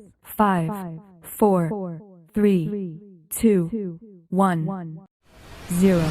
5, 4, 3, 2, 1, 0.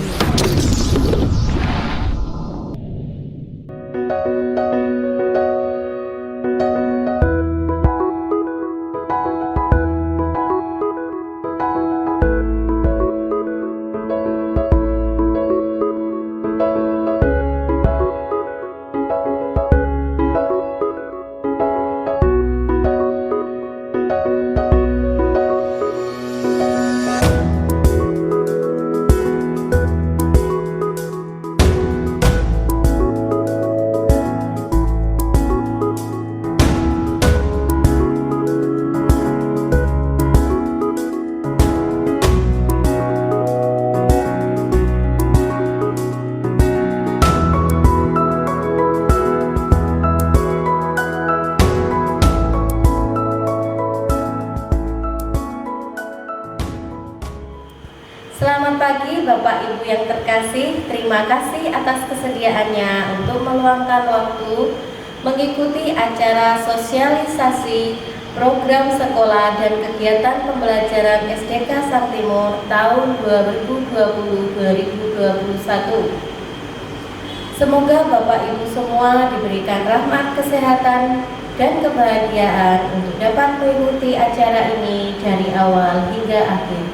Selamat pagi Bapak Ibu yang terkasih, terima kasih atas kesediaannya untuk meluangkan waktu mengikuti acara sosialisasi program sekolah dan kegiatan pembelajaran SDK Sang Timur tahun 2020-2021. Semoga Bapak Ibu semua diberikan rahmat kesehatan dan kebahagiaan untuk dapat mengikuti acara ini dari awal hingga akhir.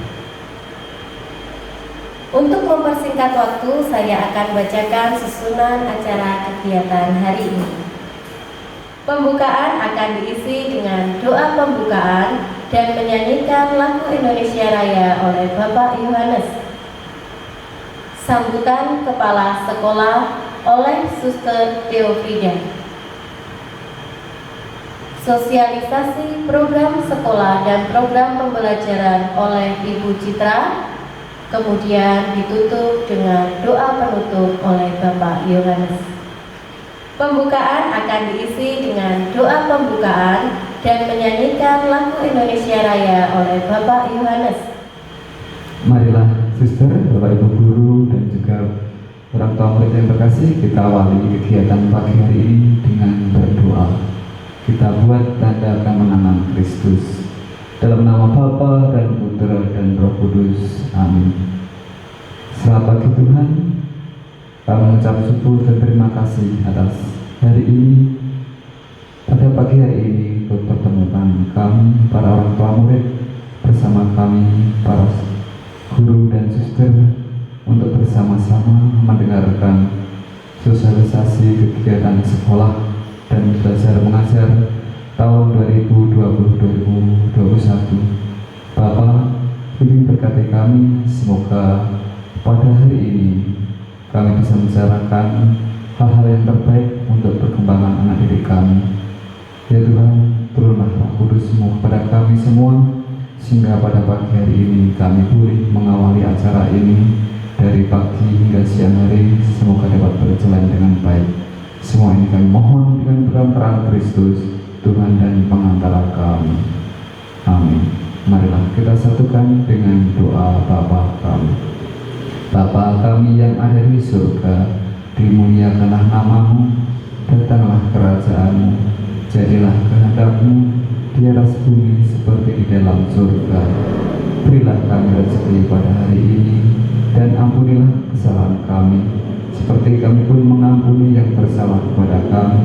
Untuk mempersingkat waktu, saya akan bacakan susunan acara kegiatan hari ini. Pembukaan akan diisi dengan doa pembukaan dan menyanyikan lagu Indonesia Raya oleh Bapak Yohanes. Sambutan Kepala Sekolah oleh Suster Theofrida. Sosialisasi program sekolah dan program pembelajaran oleh Ibu Citra. Kemudian ditutup dengan doa penutup oleh Bapak Yohanes. Pembukaan akan diisi dengan doa pembukaan dan menyanyikan lagu Indonesia Raya oleh Bapak Yohanes. Marilah suster, Bapak Ibu guru dan juga orang tua murid yang terkasih, kita awali kegiatan pagi hari ini dengan berdoa. Kita buat tanda kemenangan Kristus. Dalam nama Bapa dan Putra dan Roh Kudus. Amin. Selamat pagi Tuhan. Kami mengucap syukur dan terima kasih atas hari ini. Pada pagi hari ini berpertemukan kami, para orang tua murid, bersama kami, para guru dan suster, untuk bersama-sama mendengarkan sosialisasi kegiatan sekolah dan belajar mengajar tahun 2020-2021. Bapak, bimbing berkati kami, semoga pada hari ini kami bisa membicarakan hal-hal yang terbaik untuk perkembangan anak didik kami. Ya Tuhan, turunlah Roh Kudus-Mu kepada kami semua, sehingga pada pagi hari ini kami boleh mengawali acara ini dari pagi hingga siang hari, semoga dapat berjalan dengan baik. Semua ini kami mohon dengan peran Kristus, Tuhan dan pengantara kami. Amin. Marilah kita satukan dengan doa Bapa kami. Bapa kami yang ada di surga, dimuliakanlah nama-Mu, datanglah kerajaan-Mu, jadilah kehendak-Mu di atas bumi seperti di dalam surga. Berilah kami rezeki pada hari ini, dan ampunilah kesalahan kami, seperti kami pun mengampuni yang bersalah kepada kami.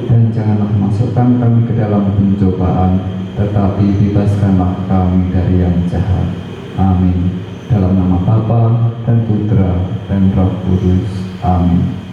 Dan janganlah masukkan kami ke dalam pencobaan, tetapi bebaskanlah kami dari yang jahat. Amin. Dalam nama Bapa dan Putra dan Roh Kudus. Amin.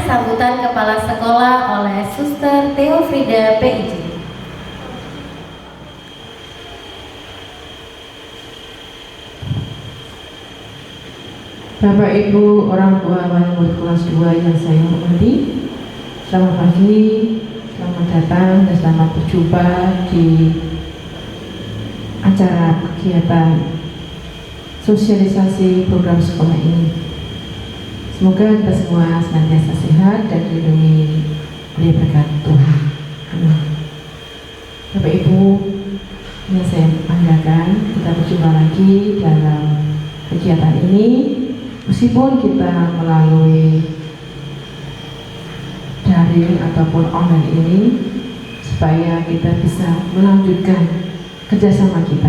sambutan kepala sekolah oleh Suster Theofrida PIJ. Bapak Ibu orang tua wali murid kelas 2 yang saya hormati, selamat pagi, selamat datang dan selamat berjumpa di acara kegiatan sosialisasi program sekolah ini. Semoga kita semua senantiasa sehat dan dilindungi oleh berkat Tuhan. Amin. Bapak Ibu yang saya banggakan, kita berjumpa lagi dalam kegiatan ini. Meskipun kita melalui daring ataupun online ini, supaya kita bisa melanjutkan kerjasama kita.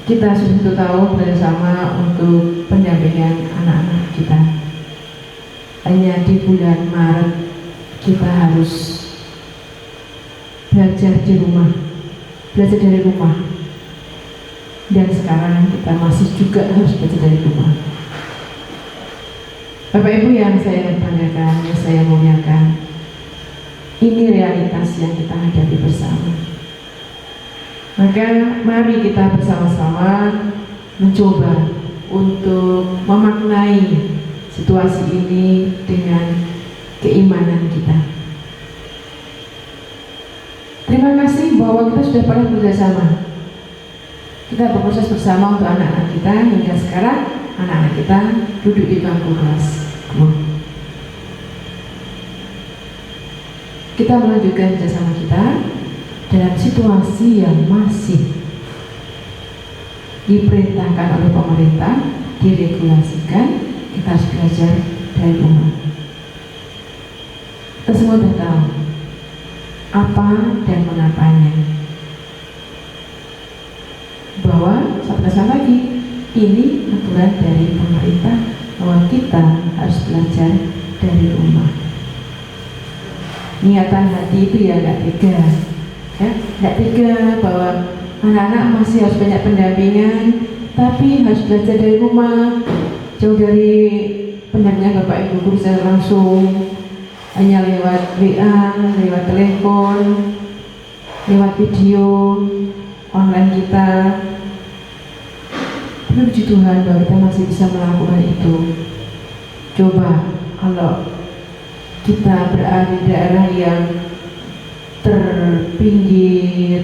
Kita sudah tentu tahu bersama untuk pendampingan anak-anak kita. Hanya di bulan Maret kita harus belajar di rumah, belajar dari rumah. Dan sekarang kita masih juga harus belajar dari rumah. Bapak Ibu yang saya banggakan, yang saya muliakan, ini realitas yang kita hadapi bersama. Maka mari kita bersama-sama mencoba untuk memaknai situasi ini dengan keimanan kita. Terima kasih bahwa kita sudah pernah bekerjasama. Kita berproses bersama untuk anak-anak kita, hingga sekarang anak-anak kita duduk di bangku kelas 2. Kita melanjutkan kerjasama kita dalam situasi yang masih diperintahkan oleh pemerintah, diregulasikan. Kita harus belajar dari rumah. Kita semua sudah tahu apa dan mengapanya. Bahwa satu lagi, ini aturan dari pemerintah bahwa kita harus belajar dari rumah. Niatan hati itu ya nggak tega, ya nggak tega bahwa anak-anak masih harus banyak pendampingan, tapi harus belajar dari rumah, jauh dari pendampingan Bapak Ibu guru secara langsung, hanya lewat WA, lewat telepon, lewat video online kita. Tapi puji Tuhan bahwa kita masih bisa melakukan itu. Coba kalau kita berada di daerah yang terpinggir,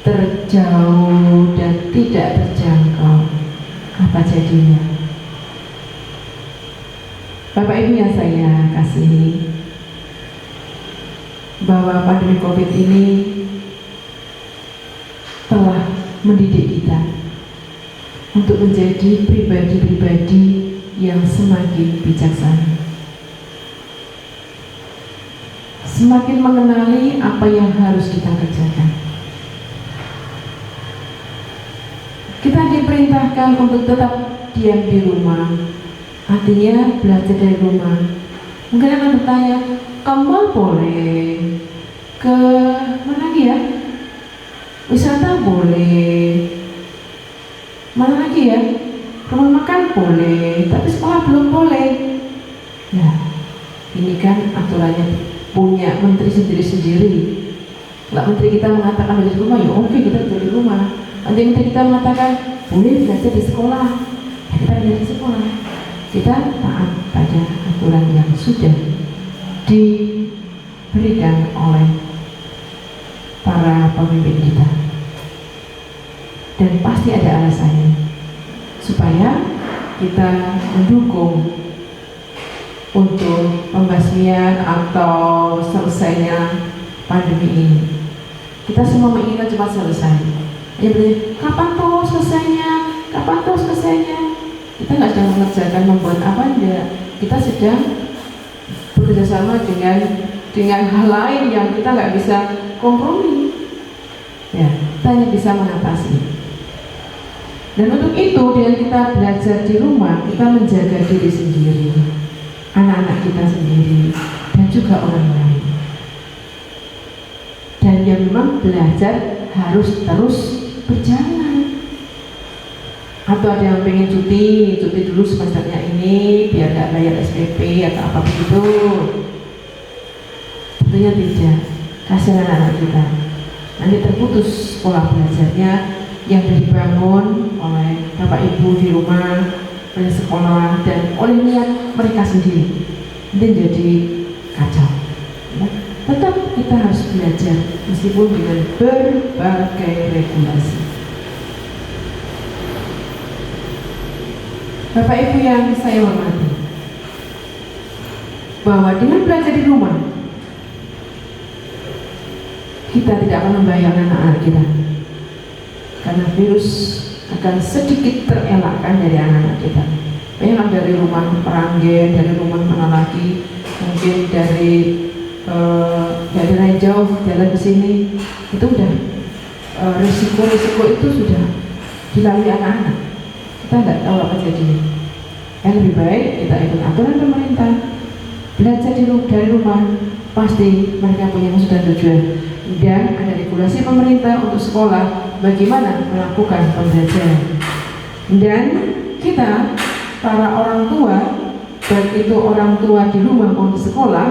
terjauh dan tidak terjangkau, apa jadinya? Bapak Ibu yang saya kasihi, bahwa pandemi COVID ini telah mendidik kita untuk menjadi pribadi-pribadi yang semakin bijaksana, semakin mengenali apa yang harus kita kerjakan. Kita diperintahkan untuk tetap diam di rumah, artinya belajar dari rumah. Mungkin akan bertanya, kamu boleh ke mana lagi ya? Wisata boleh, mana lagi ya? Rumah makan boleh, tapi sekolah belum boleh. Nah, ini kan aturannya punya menteri sendiri-sendiri. Kalau menteri kita mengatakan di rumah, ya oke, kita belajar di rumah. Nanti menteri kita mengatakan boleh belajar di sekolah, ya kita belajar di sekolah. Kita taat pada aturan yang sudah diberikan oleh para pemimpin kita. Dan pasti ada alasannya, supaya kita mendukung untuk pembasmian atau selesainya pandemi ini. Kita semua menginginkan cepat selesai. Dia bertanya, kapan tuh selesainya? Kapan tuh selesainya? Kita nggak sedang mengerjakan membuat apa enggak. Kita sedang bekerja sama dengan hal lain yang kita nggak bisa kompromi. Ya, kita hanya bisa mengatasi. Dan untuk itu, dengan kita belajar di rumah, kita menjaga diri sendiri, anak-anak kita sendiri, dan juga orang lain. Dan yang memang belajar harus terus berjalan. Atau ada yang pengen cuti dulu semesternya ini. ini biar nggak bayar SPP atau apa begitu. Tentunya tidak. Kasihan anak-anak kita. Nanti terputus sekolah belajarnya yang dibangun oleh Bapak Ibu di rumah, oleh sekolah, dan oleh niat mereka sendiri. Nanti jadi kacau. Ya. Tetap kita harus belajar meskipun dengan berbagai regulasi. Bapak Ibu yang saya hormati, bahwa dengan belajar di rumah kita tidak akan membahayakan anak-anak kita, karena virus akan sedikit terelakkan dari anak-anak kita. Banyak dari rumah Peranggen, dari rumah mana lagi, mungkin dari daerah jauh jalan ke sini, itu udah risiko-risiko itu sudah dilalui anak-anak. Kita tidak tahu apa jadinya. Yang lebih baik kita ikut aturan pemerintah, belajar dari rumah, pasti mereka punya maksud dan tujuan. Dan ada regulasi pemerintah untuk sekolah bagaimana melakukan pembelajaran. Dan kita para orang tua, baik itu orang tua di rumah maupun di sekolah,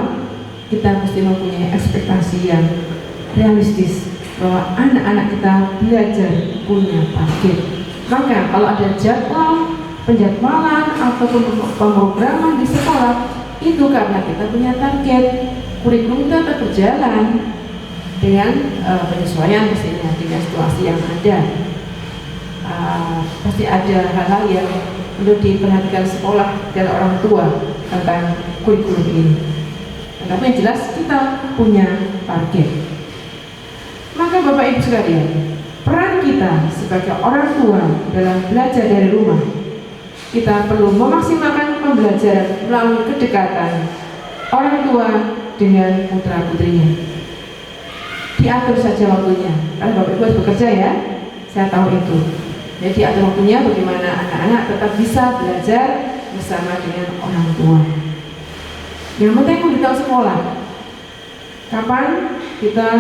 kita mesti mempunyai ekspektasi yang realistis bahwa anak-anak kita belajar punya target. Maka kalau ada jadwal, penjadwalan ataupun pemrograman di sekolah, itu karena kita punya target. Kurikulum itu tetap berjalan dengan penyesuaian pastinya dengan situasi yang ada. Pasti ada hal-hal yang perlu diperhatikan sekolah dan orang tua tentang kurikulum ini. Tapi yang jelas kita punya target. Maka Bapak Ibu sekalian, peran kita sebagai orang tua dalam belajar dari rumah, kita perlu memaksimalkan pembelajaran melalui kedekatan orang tua dengan putra putrinya. Diatur saja waktunya, karena Bapak Ibu harus bekerja ya, saya tahu itu. Jadi atur waktunya bagaimana anak-anak tetap bisa belajar bersama dengan orang tua. Yang penting memberitahu sekolah kapan kita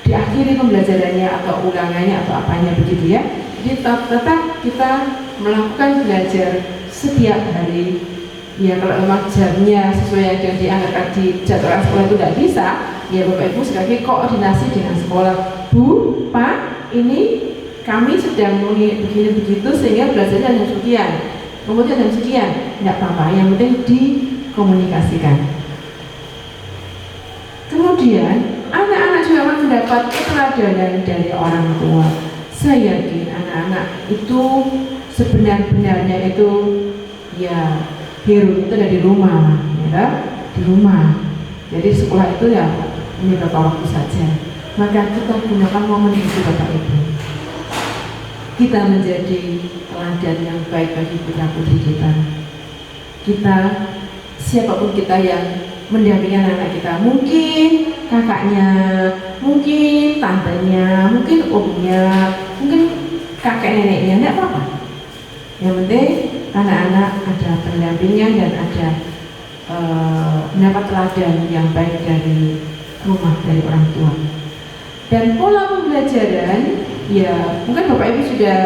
diakhiri pembelajarannya atau ulangannya atau apanya begitu ya. Jadi tetap kita melakukan belajar setiap hari. Ya kalau memang jamnya sesuai yang dianggarkan di jadwal sekolah itu tidak bisa, ya Bapak Ibu sekali koordinasi dengan sekolah. Bu, Pak, ini kami sedang begini begitu sehingga belajarnya jam sekian, kemudian jam sekian, tidak apa-apa. Yang penting dikomunikasikan. Kemudian anak-anak juga akan mendapat keteladanan dari orang tua. Saya yakin anak-anak itu sebenar-benarnya itu ya hero itu ada di rumah, ya, di rumah. Jadi sekolah itu ya ini beberapa waktu saja. Maka kita gunakan momen itu Bapak Ibu. Kita menjadi teladan yang baik bagi putra putri kita. Kita siapapun kita yang mendampingi anak kita, mungkin kakaknya, mungkin tantenya, mungkin omnya, mungkin kakek neneknya, tidak apa-apa. Yang penting anak-anak ada pendampingan dan ada mendapat teladan yang baik dari rumah, dari orang tua. Dan pola pembelajaran, ya mungkin Bapak Ibu sudah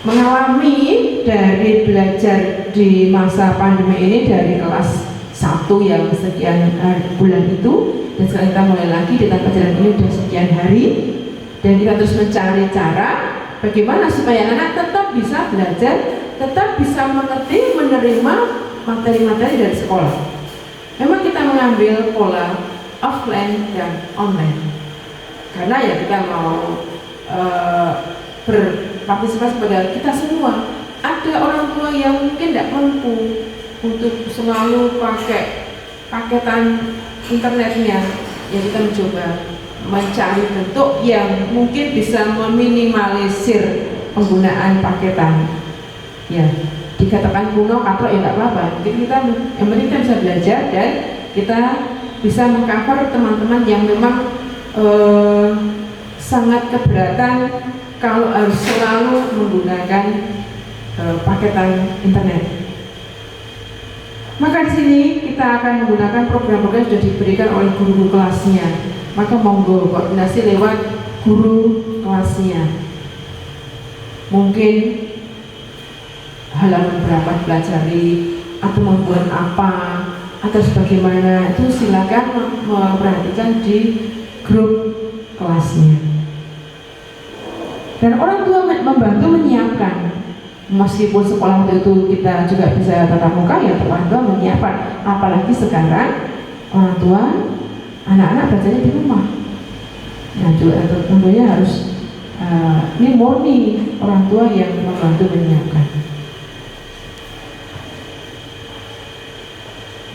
mengalami dari belajar di masa pandemi ini dari kelas 1 yang sekian bulan itu, dan sekarang kita mulai lagi di tahap pelajaran ini sudah sekian hari, dan kita terus mencari cara bagaimana supaya anak tetap bisa belajar, tetap bisa mengerti, menerima materi-materi dari sekolah. Memang kita mengambil pola offline dan online karena ya kita mau berpartisipasi pada kita semua. Ada orang tua yang mungkin tidak mampu untuk selalu pakai paketan internetnya, ya kita mencoba mencari bentuk yang mungkin bisa meminimalisir penggunaan paketan. Ya, dikatakan kuno atau ya nggak apa-apa. Mungkin kita yang penting kita bisa belajar dan kita bisa mengcover teman-teman yang memang sangat keberatan kalau harus selalu menggunakan paketan internet. Maka di sini kita akan menggunakan program-program yang sudah diberikan oleh guru kelasnya. Maka monggo koordinasi lewat guru kelasnya. Mungkin halaman berapa dipelajari atau membuat apa atau sebagaimana, itu silakan memperhatikan di grup kelasnya. Dan orang tua membantu menyiapkan, meskipun sekolah waktu itu kita juga bisa tatap muka, ya orang tua menyiapkan. Apalagi sekarang orang tua anak-anak belajarnya di rumah. Nah juga tentunya harus ini murni orang tua yang membantu menyiapkan.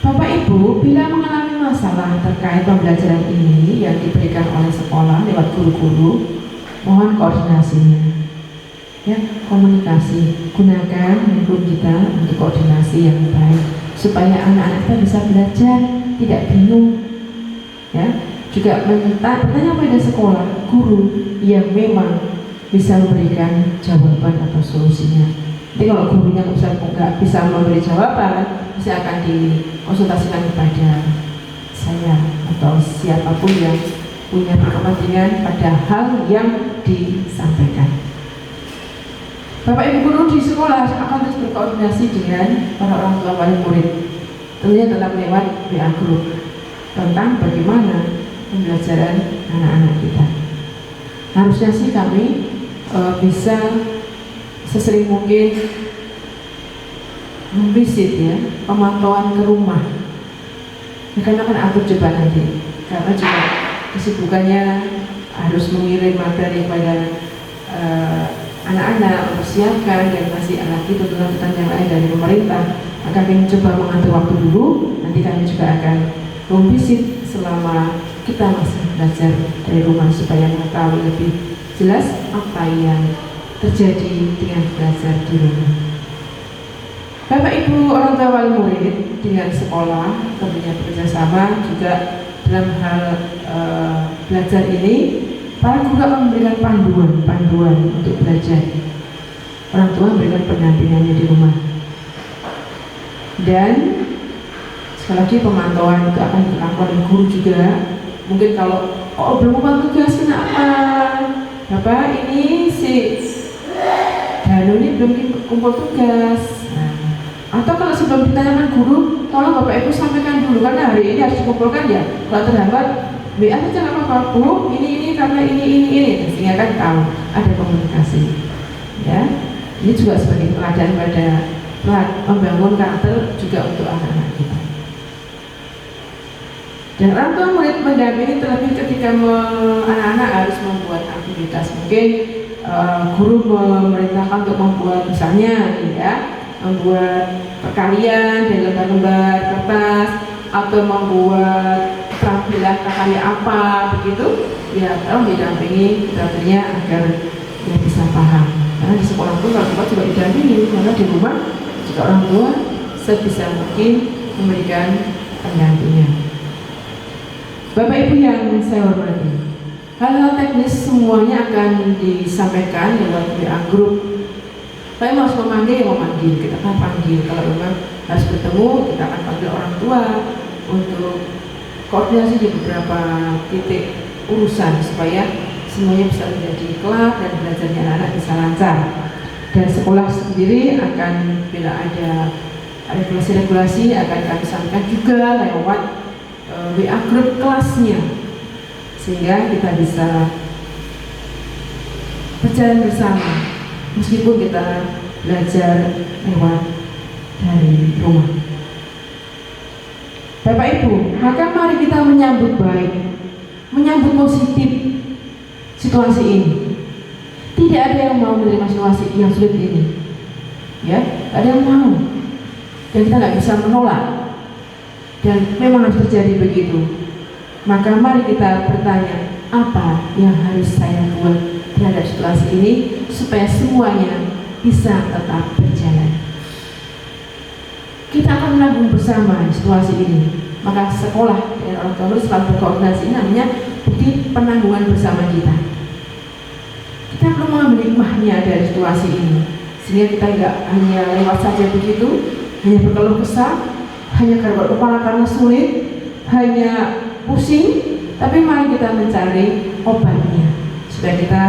Bapak Ibu, bila mengalami masalah terkait pembelajaran ini yang diberikan oleh sekolah lewat guru-guru, mohon koordinasinya. Ya, komunikasi. Gunakan handphone kita untuk koordinasi yang baik supaya anak-anak kita bisa belajar, tidak bingung. Ya, juga bertanya pada sekolah, guru yang memang bisa memberikan jawaban atau solusinya. Jadi kalau gurunya nggak bisa memberi jawaban, bisa akan dikonsultasikan kepada saya atau siapapun yang punya kepentingan pada hal yang disampaikan. Bapak Ibu guru di sekolah akan terus berkoordinasi dengan para orang tua wali murid, tentunya tetap lewat WA group tentang bagaimana pembelajaran anak-anak kita. Harusnya sih kami bisa sesering mungkin memvisit ya, pemantauan ke rumah. Ya, karena akan atur coba nanti, karena juga kesibukannya harus mengirim materi kepada anak-anak, mempersiapkan, dan masih lagi tuntutan yang lain dari pemerintah. Maka kami coba mengatur waktu dulu, nanti kami juga akan memvisit selama kita masih belajar dari rumah supaya mengetahui lebih jelas apa yang terjadi dengan belajar di rumah. Bapak Ibu orang tua wali murid dengan sekolah tentunya bekerjasama juga dalam hal belajar ini. Para guru akan memberikan panduan untuk belajar. Orang tua memberikan pendampingannya di rumah. Dan sekali lagi pemantauan itu akan dilakukan oleh guru juga. Mungkin kalau belum membuat tugas, kenapa? Bapak ini si Danu ini belum kumpul tugas. Atau kalau sebelum ditanyakan guru, tolong Bapak Ibu sampaikan dulu karena hari ini harus dikumpulkan ya. Kalau terhambat, WA saja nggak apa-apa, Bu. Ini karena ini, sehingga kan tahu ada komunikasi. Ya, ini juga sebagai teladan pada membangun karakter juga untuk anak-anak kita. Dan orang tua murid mendampingi terlebih ketika anak-anak harus membuat aktivitas. Mungkin guru memerintahkan untuk membuat misalnya, ya, membuat perkalian dari lembar-lembar kertas atau membuat keterampilan karya apa begitu, ya tolong didampingi tentunya agar dia bisa paham. Karena di sekolah pun orang tua juga didampingi, karena di rumah jika orang tua sebisa mungkin memberikan pendampingan. Bapak Ibu yang saya hormati, hal-hal teknis semuanya akan disampaikan lewat WA group. Saya harus memanggil, kita akan panggil. Kalau memang harus bertemu, kita akan panggil orang tua untuk koordinasi di beberapa titik urusan supaya semuanya bisa menjadi kelak dan belajarnya anak-anak bisa lancar. Dan sekolah sendiri akan bila ada regulasi-regulasi akan kami sampaikan juga lewat WA group kelasnya, sehingga kita bisa berjalan bersama meskipun kita belajar lewat dari rumah. Bapak Ibu, maka mari kita menyambut baik, menyambut positif situasi ini. Tidak ada yang mau menerima situasi yang sulit ini, ya, ada yang mau, dan kita nggak bisa menolak. Dan memang harus terjadi begitu. Maka mari kita bertanya, apa yang harus saya buat terhadap situasi ini supaya semuanya bisa tetap berjalan. Kita akan menanggung bersama situasi ini. Maka sekolah dan orang tua selalu berkoordinasi, namanya bukti penanggungan bersama kita. Kita perlu mengambil hikmahnya dari situasi ini, sehingga kita nggak hanya lewat saja begitu, hanya berkeluh kesah, hanya garuk kepala karena sulit, hanya pusing, tapi mari kita mencari obatnya supaya kita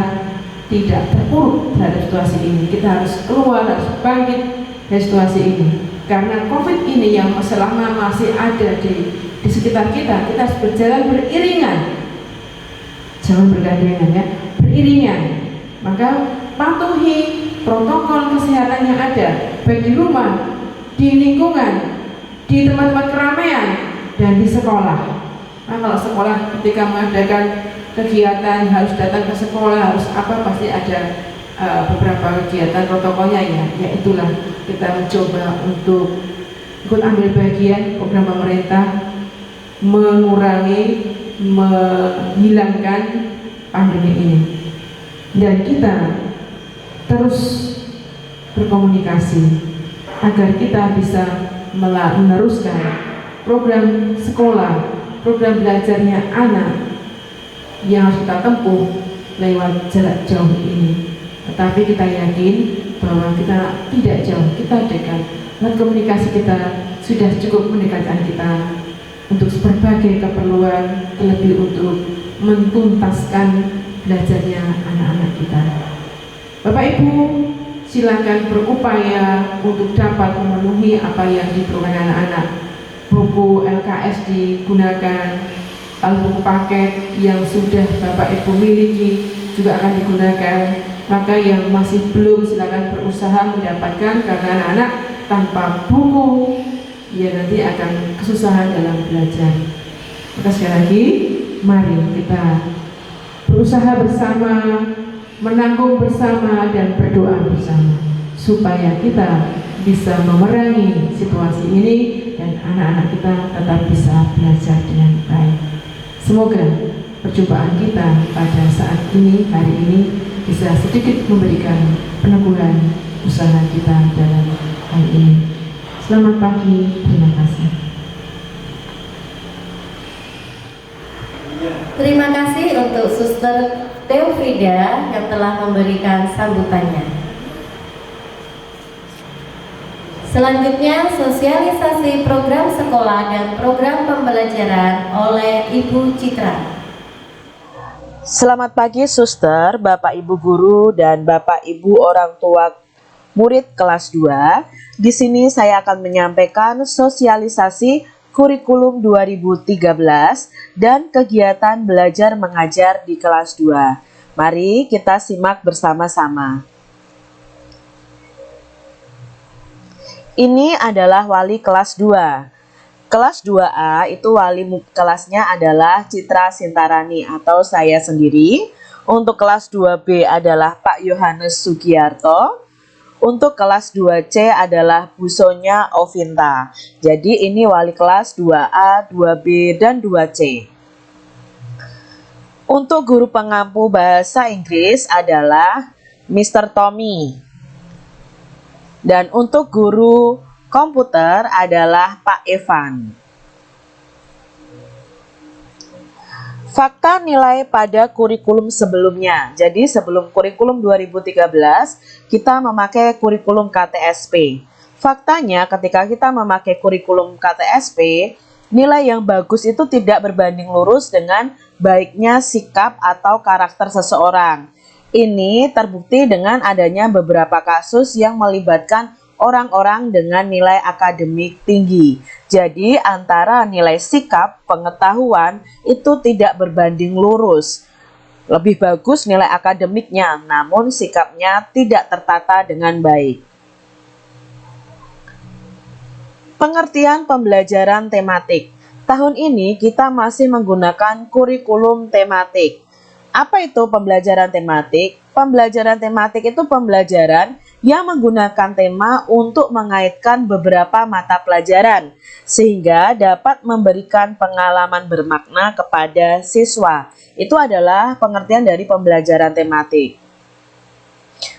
tidak terpuruk terhadap situasi ini. Kita harus keluar, harus bangkit, dari situasi ini. Karena COVID ini yang selama masih ada di sekitar kita, kita harus berjalan beriringan, jangan bergandengan ya, beriringan. Maka patuhi protokol kesehatan yang ada, baik di rumah, di lingkungan, di tempat-tempat keramaian, dan di sekolah. Nah, kalau sekolah ketika mengadakan kegiatan harus datang ke sekolah, harus apa, pasti ada beberapa kegiatan protokolnya ya itulah kita mencoba untuk ikut ambil bagian program pemerintah mengurangi, menghilangkan pandemi ini, dan kita terus berkomunikasi agar kita bisa meneruskan program sekolah, program belajarnya anak yang harus kita tempuh lewat jarak jauh ini. Tetapi kita yakin bahwa kita tidak jauh, kita dekat. Dan komunikasi kita sudah cukup mendekatkan kita untuk berbagai keperluan, terlebih untuk mentuntaskan belajarnya anak-anak kita. Bapak Ibu, silakan berupaya untuk dapat memenuhi apa yang diperlukan anak-anak. Buku LKS digunakan, lalu buku paket yang sudah Bapak Ibu miliki juga akan digunakan. Maka yang masih belum silakan berusaha mendapatkan, karena anak-anak tanpa buku ya nanti akan kesusahan dalam belajar. Maka sekali lagi mari kita berusaha bersama, menanggung bersama, dan berdoa bersama supaya kita bisa memerangi situasi ini dan anak-anak kita tetap bisa belajar dengan baik. Semoga perjumpaan kita pada saat ini, hari ini, bisa sedikit memberikan peneguhan usaha kita dalam hal ini. Selamat pagi, terima kasih. Terima kasih untuk Suster Teofrida yang telah memberikan sambutannya. Selanjutnya, sosialisasi program sekolah dan program pembelajaran oleh Ibu Citra. Selamat pagi Suster, Bapak Ibu guru dan Bapak Ibu orang tua murid kelas 2. Di sini saya akan menyampaikan sosialisasi kurikulum 2013 dan kegiatan belajar mengajar di kelas 2. Mari kita simak bersama-sama. Ini adalah wali kelas 2. Kelas 2A itu wali kelasnya adalah Citra Sintarani atau saya sendiri. Untuk kelas 2B adalah Pak Yohanes Sugiarto. Untuk kelas 2C adalah Bu Sonya Ovinta. Jadi ini wali kelas 2A, 2B, dan 2C. Untuk guru pengampu bahasa Inggris adalah Mr. Tommy. Dan untuk guru komputer adalah Pak Evan. Fakta nilai pada kurikulum sebelumnya. Jadi sebelum kurikulum 2013, kita memakai kurikulum KTSP. Faktanya ketika kita memakai kurikulum KTSP, nilai yang bagus itu tidak berbanding lurus dengan baiknya sikap atau karakter seseorang. Ini terbukti dengan adanya beberapa kasus yang melibatkan orang-orang dengan nilai akademik tinggi. Jadi antara nilai sikap, pengetahuan itu tidak berbanding lurus. Lebih bagus nilai akademiknya, namun sikapnya tidak tertata dengan baik. Pengertian pembelajaran tematik. Tahun ini kita masih menggunakan kurikulum tematik. Apa itu pembelajaran tematik? Pembelajaran tematik itu pembelajaran yang menggunakan tema untuk mengaitkan beberapa mata pelajaran sehingga dapat memberikan pengalaman bermakna kepada siswa. Itu adalah pengertian dari pembelajaran tematik.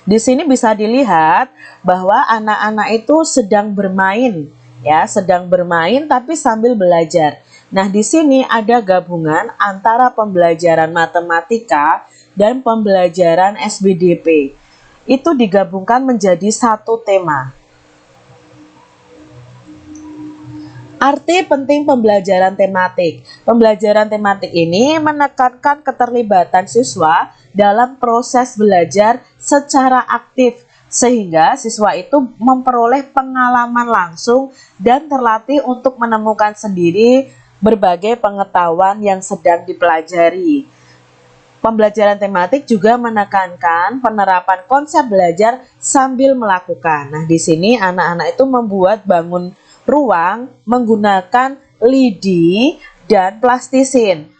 Di sini bisa dilihat bahwa anak-anak itu sedang bermain, ya, sedang bermain tapi sambil belajar. Nah, di sini ada gabungan antara pembelajaran matematika dan pembelajaran SBDP. Itu digabungkan menjadi satu tema. Arti penting pembelajaran tematik. Pembelajaran tematik ini menekankan keterlibatan siswa dalam proses belajar secara aktif sehingga siswa itu memperoleh pengalaman langsung dan terlatih untuk menemukan sendiri berbagai pengetahuan yang sedang dipelajari. Pembelajaran tematik juga menekankan penerapan konsep belajar sambil melakukan. Nah, di sini anak-anak itu membuat bangun ruang menggunakan lidi dan plastisin.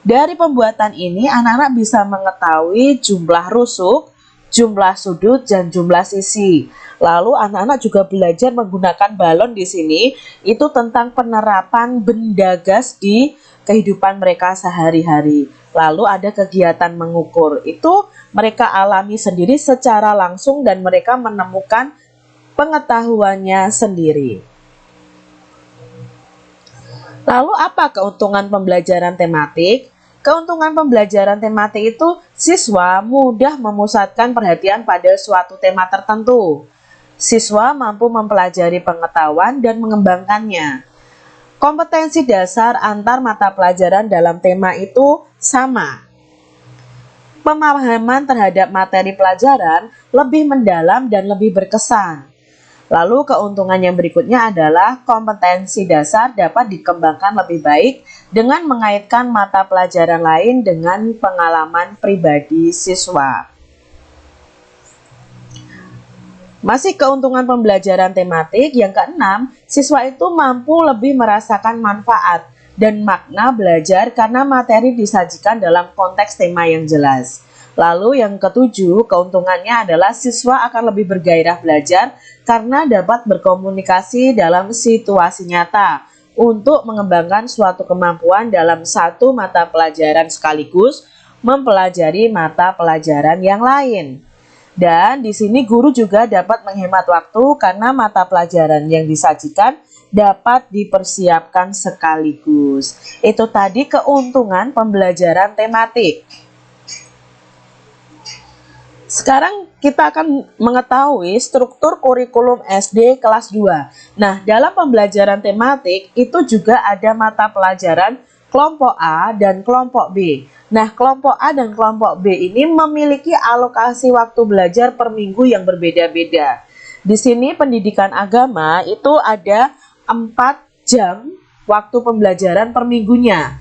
Dari pembuatan ini, anak-anak bisa mengetahui jumlah rusuk, jumlah sudut, dan jumlah sisi. Lalu anak-anak juga belajar menggunakan balon di sini, itu tentang penerapan benda gas di kehidupan mereka sehari-hari. Lalu ada kegiatan mengukur, itu mereka alami sendiri secara langsung dan mereka menemukan pengetahuannya sendiri. Lalu apa keuntungan pembelajaran tematik? Keuntungan pembelajaran tematik itu siswa mudah memusatkan perhatian pada suatu tema tertentu. Siswa mampu mempelajari pengetahuan dan mengembangkannya. Kompetensi dasar antar mata pelajaran dalam tema itu sama. Pemahaman terhadap materi pelajaran lebih mendalam dan lebih berkesan. Lalu keuntungan yang berikutnya adalah kompetensi dasar dapat dikembangkan lebih baik dengan mengaitkan mata pelajaran lain dengan pengalaman pribadi siswa. Masih keuntungan pembelajaran tematik yang keenam, siswa itu mampu lebih merasakan manfaat dan makna belajar karena materi disajikan dalam konteks tema yang jelas. Lalu yang ketujuh, keuntungannya adalah siswa akan lebih bergairah belajar karena dapat berkomunikasi dalam situasi nyata untuk mengembangkan suatu kemampuan dalam satu mata pelajaran sekaligus mempelajari mata pelajaran yang lain. Dan di sini guru juga dapat menghemat waktu karena mata pelajaran yang disajikan dapat dipersiapkan sekaligus. Itu tadi keuntungan pembelajaran tematik. Sekarang kita akan mengetahui struktur kurikulum SD kelas 2. Nah, dalam pembelajaran tematik itu juga ada mata pelajaran kelompok A dan kelompok B. Nah, kelompok A dan kelompok B ini memiliki alokasi waktu belajar per minggu yang berbeda-beda. Di sini pendidikan agama itu ada 4 jam waktu pembelajaran per minggunya.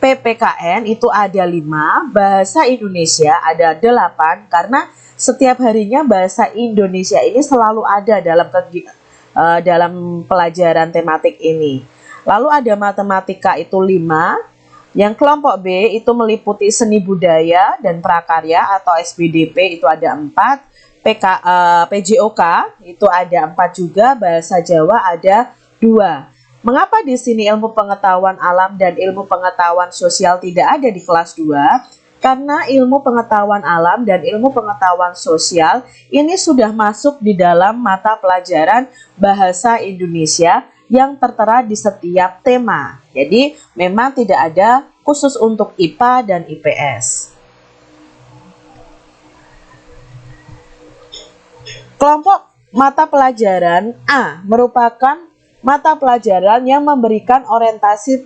PPKN itu ada 5, bahasa Indonesia ada 8, karena setiap harinya bahasa Indonesia ini selalu ada dalam pelajaran tematik ini. Lalu ada matematika itu 5, yang kelompok B itu meliputi seni budaya dan prakarya atau SBDP itu ada 4, PJOK itu ada 4 juga, bahasa Jawa ada 2. Mengapa di sini ilmu pengetahuan alam dan ilmu pengetahuan sosial tidak ada di kelas 2? Karena ilmu pengetahuan alam dan ilmu pengetahuan sosial ini sudah masuk di dalam mata pelajaran bahasa Indonesia yang tertera di setiap tema. Jadi memang tidak ada khusus untuk IPA dan IPS. Kelompok mata pelajaran A merupakan mata pelajaran yang memberikan orientasi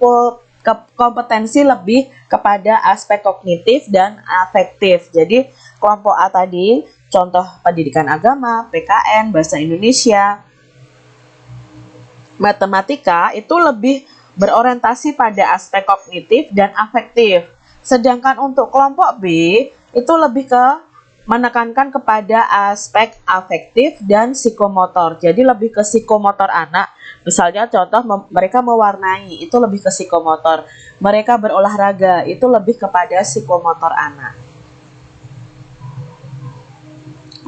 kompetensi lebih kepada aspek kognitif dan afektif. Jadi kelompok A tadi contoh pendidikan agama, PKN, bahasa Indonesia, matematika itu lebih berorientasi pada aspek kognitif dan afektif. Sedangkan untuk kelompok B itu lebih ke menekankan kepada aspek afektif dan psikomotor. Jadi lebih ke psikomotor anak. Misalnya contoh mereka mewarnai, itu lebih ke psikomotor. Mereka berolahraga, itu lebih kepada psikomotor anak.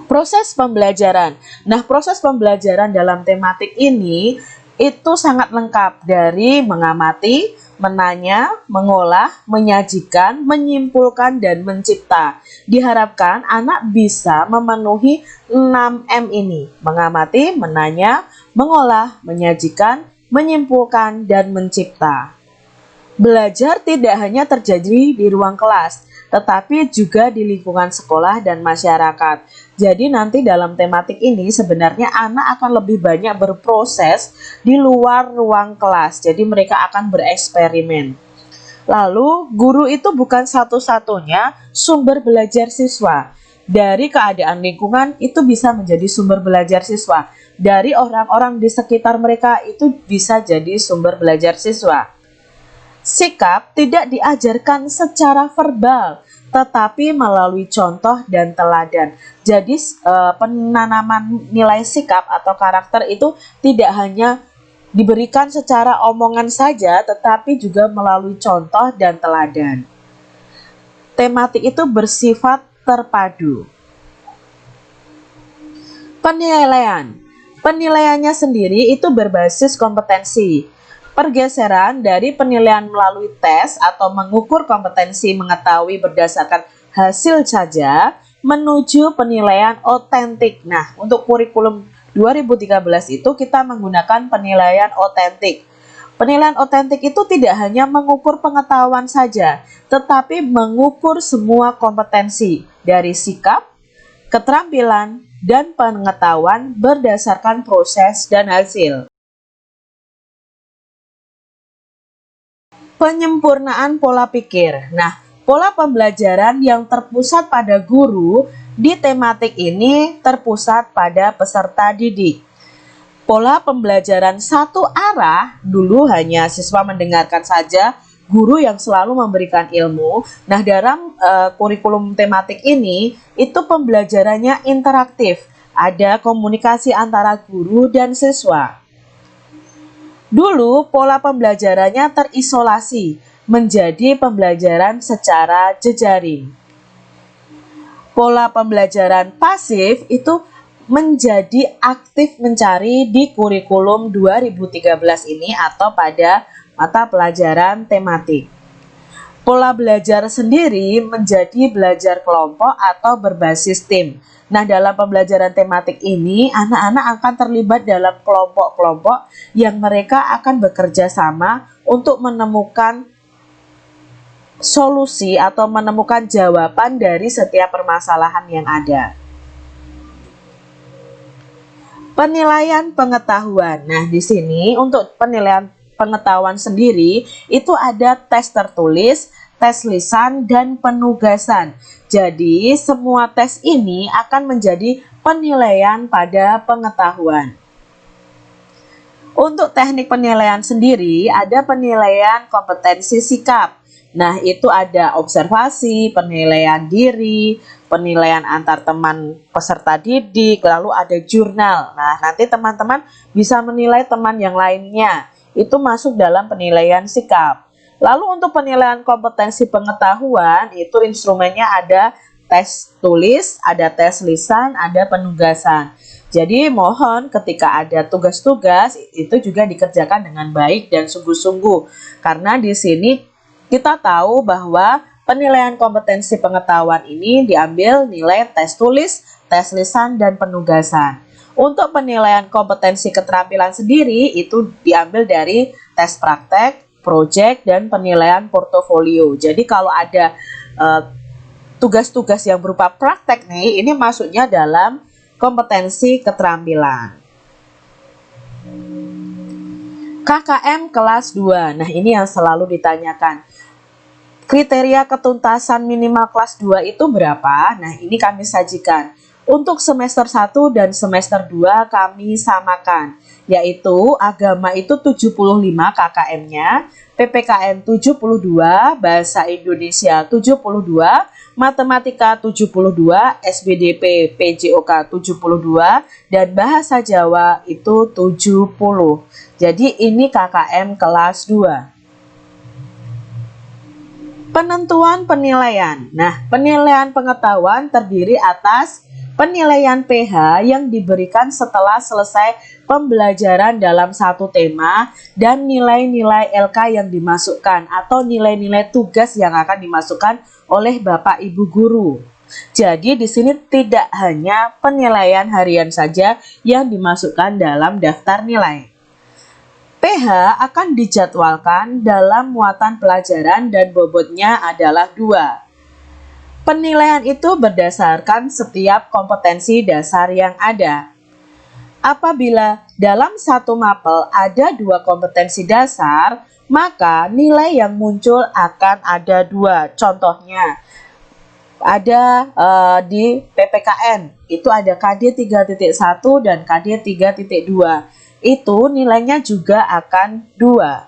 Proses pembelajaran. Nah, proses pembelajaran dalam tematik ini itu sangat lengkap dari mengamati, menanya, mengolah, menyajikan, menyimpulkan, dan mencipta. Diharapkan anak bisa memenuhi 6M ini: mengamati, menanya, mengolah, menyajikan, menyimpulkan, dan mencipta. Belajar tidak hanya terjadi di ruang kelas, tetapi juga di lingkungan sekolah dan masyarakat. Jadi nanti dalam tematik ini sebenarnya anak akan lebih banyak berproses di luar ruang kelas. Jadi mereka akan bereksperimen. Lalu guru itu bukan satu-satunya sumber belajar siswa. Dari keadaan lingkungan itu bisa menjadi sumber belajar siswa. Dari orang-orang di sekitar mereka itu bisa jadi sumber belajar siswa. Sikap tidak diajarkan secara verbal, tetapi melalui contoh dan teladan. Jadi penanaman nilai sikap atau karakter itu tidak hanya diberikan secara omongan saja, tetapi juga melalui contoh dan teladan. Tematik itu bersifat terpadu. Penilaian. Penilaiannya sendiri itu berbasis kompetensi. Pergeseran dari penilaian melalui tes atau mengukur kompetensi mengetahui berdasarkan hasil saja menuju penilaian otentik. Nah, untuk kurikulum 2013 itu kita menggunakan penilaian otentik. Penilaian otentik itu tidak hanya mengukur pengetahuan saja, tetapi mengukur semua kompetensi dari sikap, keterampilan, dan pengetahuan berdasarkan proses dan hasil. Penyempurnaan pola pikir. Nah, pola pembelajaran yang terpusat pada guru di tematik ini terpusat pada peserta didik. Pola pembelajaran satu arah dulu hanya siswa mendengarkan saja, guru yang selalu memberikan ilmu. Nah, dalam kurikulum tematik ini itu pembelajarannya interaktif, ada komunikasi antara guru dan siswa. Dulu pola pembelajarannya terisolasi menjadi pembelajaran secara jejaring. Pola pembelajaran pasif itu menjadi aktif mencari di kurikulum 2013 ini atau pada mata pelajaran tematik. Pola belajar sendiri menjadi belajar kelompok atau berbasis tim. Nah, dalam pembelajaran tematik ini, anak-anak akan terlibat dalam kelompok-kelompok yang mereka akan bekerja sama untuk menemukan solusi atau menemukan jawaban dari setiap permasalahan yang ada. Penilaian pengetahuan. Nah, di sini untuk penilaian pengetahuan sendiri itu ada tes tertulis, tes lisan, dan penugasan. Jadi, semua tes ini akan menjadi penilaian pada pengetahuan. Untuk teknik penilaian sendiri, ada penilaian kompetensi sikap. Nah, itu ada observasi, penilaian diri, penilaian antar teman peserta didik, lalu ada jurnal. Nah, nanti teman-teman bisa menilai teman yang lainnya. Itu masuk dalam penilaian sikap. Lalu untuk penilaian kompetensi pengetahuan, itu instrumennya ada tes tulis, ada tes lisan, ada penugasan. Jadi mohon ketika ada tugas-tugas itu juga dikerjakan dengan baik dan sungguh-sungguh. Karena di sini kita tahu bahwa penilaian kompetensi pengetahuan ini diambil nilai tes tulis, tes lisan, dan penugasan. Untuk penilaian kompetensi keterampilan sendiri itu diambil dari tes praktek, proyek, dan penilaian portofolio. Jadi kalau ada tugas-tugas yang berupa praktek nih, ini masuknya dalam kompetensi keterampilan. KKM kelas 2. Nah, ini yang selalu ditanyakan. Kriteria ketuntasan minimal kelas 2 itu berapa? Nah, ini kami sajikan. Untuk semester 1 dan semester 2 kami samakan, yaitu agama itu 75 KKM-nya, PPKN 72, Bahasa Indonesia 72, Matematika 72, SBDP PJOK 72, dan Bahasa Jawa itu 70. Jadi ini KKM kelas 2. Penentuan penilaian. Nah, penilaian pengetahuan terdiri atas penilaian PH yang diberikan setelah selesai pembelajaran dalam satu tema dan nilai-nilai LK yang dimasukkan atau nilai-nilai tugas yang akan dimasukkan oleh Bapak Ibu guru. Jadi di sini tidak hanya penilaian harian saja yang dimasukkan dalam daftar nilai. PH akan dijadwalkan dalam muatan pelajaran dan bobotnya adalah 2. Penilaian itu berdasarkan setiap kompetensi dasar yang ada. Apabila dalam satu mapel ada 2 kompetensi dasar, maka nilai yang muncul akan ada 2. Contohnya, ada di PPKN itu ada KD 3.1 dan KD 3.2, itu nilainya juga akan 2.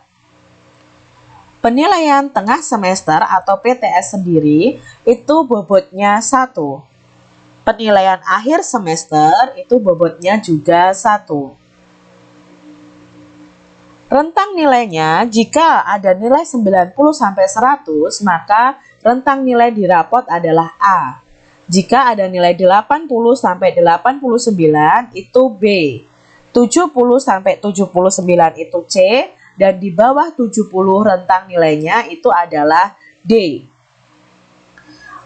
Penilaian tengah semester atau PTS sendiri itu bobotnya 1. Penilaian akhir semester itu bobotnya juga 1. Rentang nilainya, jika ada nilai 90 sampai 100, maka rentang nilai di rapot adalah A. Jika ada nilai 80 sampai 89 itu B. 70 sampai 79 itu C, dan di bawah 70 rentang nilainya itu adalah D.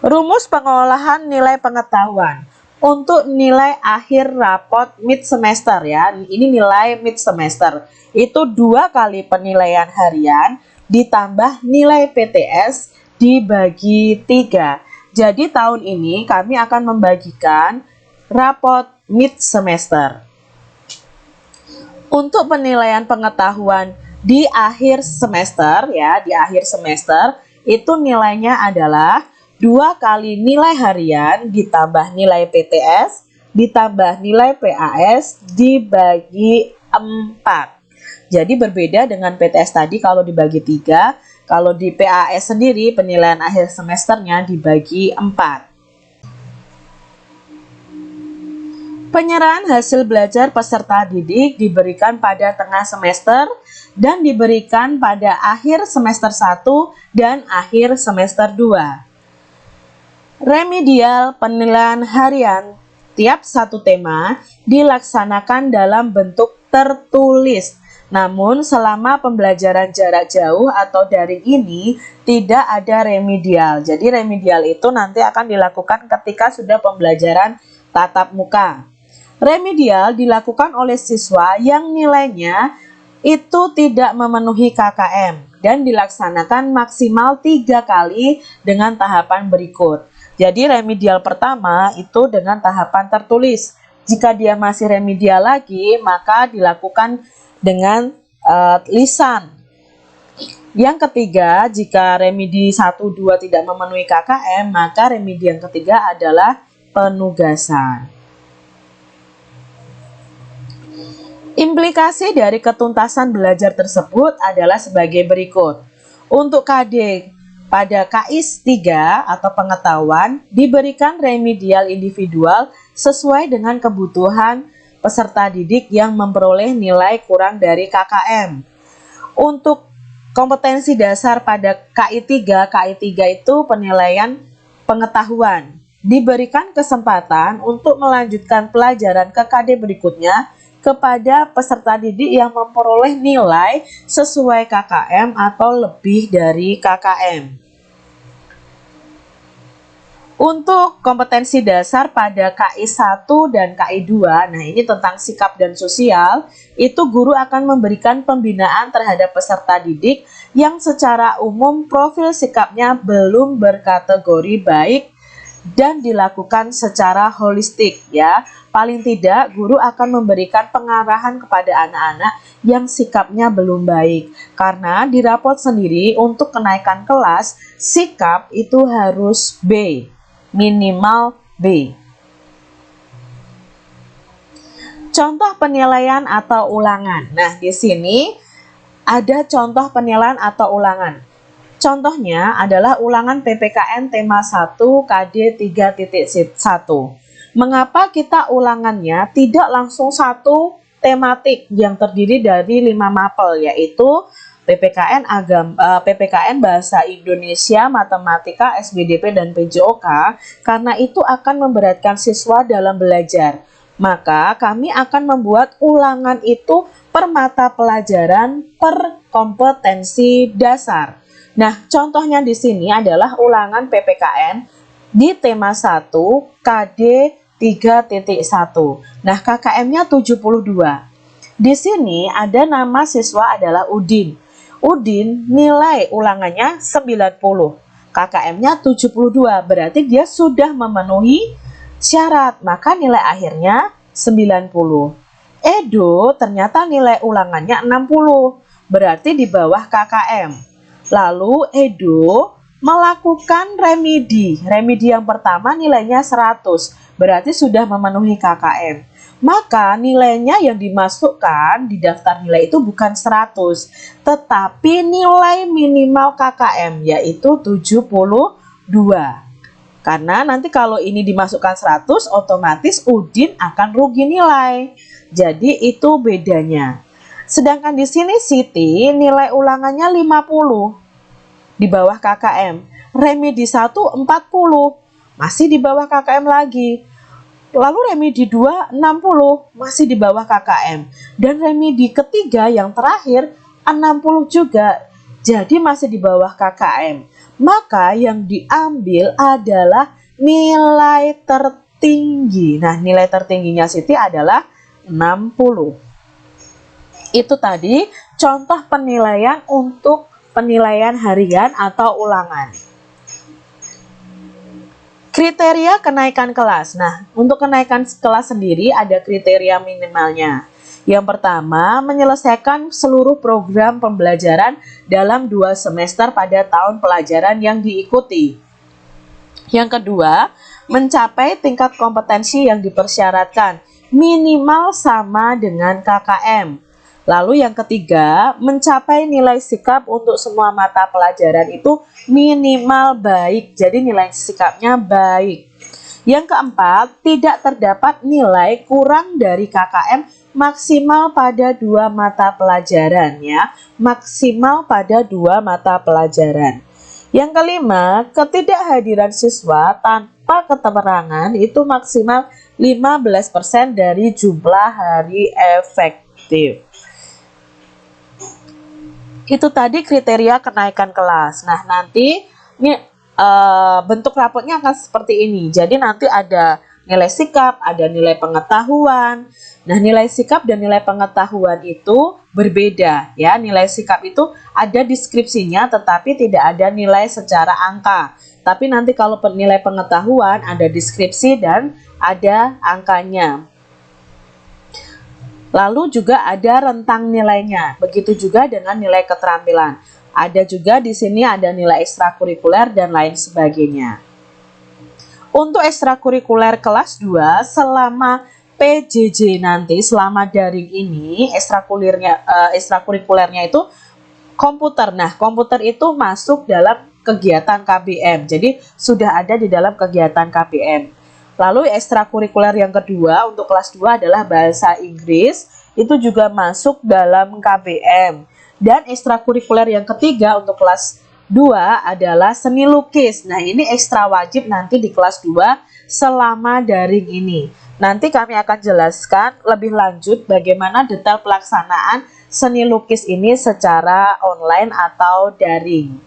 Rumus pengolahan nilai pengetahuan untuk nilai akhir rapot mid semester ya. Ini nilai mid semester. Itu 2 kali penilaian harian ditambah nilai PTS dibagi 3. Jadi tahun ini kami akan membagikan rapot mid semester. Untuk penilaian pengetahuan di akhir semester ya, di akhir semester itu nilainya adalah 2 kali nilai harian ditambah nilai PTS ditambah nilai PAS dibagi 4. Jadi berbeda dengan PTS tadi kalau dibagi 3, kalau di PAS sendiri penilaian akhir semesternya dibagi 4. Penyerahan hasil belajar peserta didik diberikan pada tengah semester dan diberikan pada akhir semester 1 dan akhir semester 2. Remedial penilaian harian tiap satu tema dilaksanakan dalam bentuk tertulis. Namun selama pembelajaran jarak jauh atau daring ini tidak ada remedial. Jadi remedial itu nanti akan dilakukan ketika sudah pembelajaran tatap muka. Remedial dilakukan oleh siswa yang nilainya itu tidak memenuhi KKM dan dilaksanakan maksimal 3 kali dengan tahapan berikut. Jadi remedial pertama itu dengan tahapan tertulis. Jika dia masih remedial lagi, maka dilakukan dengan lisan. Yang ketiga, jika remedi 1, 2 tidak memenuhi KKM, maka remedi yang ketiga adalah penugasan. Implikasi dari ketuntasan belajar tersebut adalah sebagai berikut. Untuk KD pada KIS 3 atau pengetahuan diberikan remedial individual sesuai dengan kebutuhan peserta didik yang memperoleh nilai kurang dari KKM. Untuk kompetensi dasar pada KI 3 itu penilaian pengetahuan. Diberikan kesempatan untuk melanjutkan pelajaran ke KD berikutnya kepada peserta didik yang memperoleh nilai sesuai KKM atau lebih dari KKM. Untuk kompetensi dasar pada KI 1 dan KI 2, nah ini tentang sikap dan sosial, itu guru akan memberikan pembinaan terhadap peserta didik yang secara umum profil sikapnya belum berkategori baik dan dilakukan secara holistik ya. Paling tidak guru akan memberikan pengarahan kepada anak-anak yang sikapnya belum baik. Karena di rapot sendiri untuk kenaikan kelas, sikap itu harus B, minimal B. Contoh penilaian atau ulangan. Nah, di sini ada contoh penilaian atau ulangan. Contohnya adalah ulangan PPKN tema 1 KD 3.1. Mengapa kita ulangannya tidak langsung satu tematik yang terdiri dari 5 mapel, yaitu PPKN Bahasa Indonesia, Matematika, SBDP, dan PJOK, karena itu akan memberatkan siswa dalam belajar. Maka kami akan membuat ulangan itu per mata pelajaran per kompetensi dasar. Nah, contohnya di sini adalah ulangan PPKN di tema 1 KD 3.1. Nah, KKM-nya 72. Di sini ada nama siswa adalah Udin. Udin nilai ulangannya 90. KKM-nya 72. Berarti dia sudah memenuhi syarat, maka nilai akhirnya 90. Edo ternyata nilai ulangannya 60. Berarti di bawah KKM. Lalu Edo melakukan remedi. Remedi yang pertama nilainya 100, berarti sudah memenuhi KKM. Maka nilainya yang dimasukkan di daftar nilai itu bukan 100, tetapi nilai minimal KKM yaitu 72. Karena nanti kalau ini dimasukkan 100, otomatis Udin akan rugi nilai. Jadi itu bedanya. Sedangkan di sini Siti nilai ulangannya 50 di bawah KKM. Remedi 1 40 masih di bawah KKM lagi. Lalu remedi 2 60 masih di bawah KKM. Dan remedi ketiga yang terakhir 60 juga. Jadi masih di bawah KKM. Maka yang diambil adalah nilai tertinggi. Nah, nilai tertingginya Siti adalah 60. Itu tadi contoh penilaian untuk penilaian harian atau ulangan. Kriteria kenaikan kelas. Nah, untuk kenaikan kelas sendiri ada kriteria minimalnya. Yang pertama, menyelesaikan seluruh program pembelajaran dalam 2 semester pada tahun pelajaran yang diikuti. Yang kedua, mencapai tingkat kompetensi yang dipersyaratkan, minimal sama dengan KKM. Lalu yang ketiga, mencapai nilai sikap untuk semua mata pelajaran itu minimal baik. Jadi nilai sikapnya baik. Yang keempat, tidak terdapat nilai kurang dari KKM maksimal pada 2 mata pelajaran ya. Maksimal pada 2 mata pelajaran. Yang kelima, ketidakhadiran siswa tanpa keterangan itu maksimal 15% dari jumlah hari efektif. Itu tadi kriteria kenaikan kelas. Nah, nanti ini bentuk rapotnya akan seperti ini. Jadi nanti ada nilai sikap, ada nilai pengetahuan. Nah, nilai sikap dan nilai pengetahuan itu berbeda ya. Nilai sikap itu ada deskripsinya tetapi tidak ada nilai secara angka. Tapi nanti kalau nilai pengetahuan ada deskripsi dan ada angkanya. Lalu juga ada rentang nilainya. Begitu juga dengan nilai keterampilan. Ada juga di sini ada nilai ekstrakurikuler dan lain sebagainya. Untuk ekstrakurikuler kelas 2 selama PJJ nanti, selama daring ini ekstrakurikulernya itu komputer. Nah, komputer itu masuk dalam kegiatan KBM. Jadi sudah ada di dalam kegiatan KBM. Lalu ekstrakurikuler yang kedua untuk kelas 2 adalah bahasa Inggris, itu juga masuk dalam KBM. Dan ekstrakurikuler yang ketiga untuk kelas 2 adalah seni lukis. Nah, ini ekstra wajib nanti di kelas 2 selama daring ini. Nanti kami akan jelaskan lebih lanjut bagaimana detail pelaksanaan seni lukis ini secara online atau daring.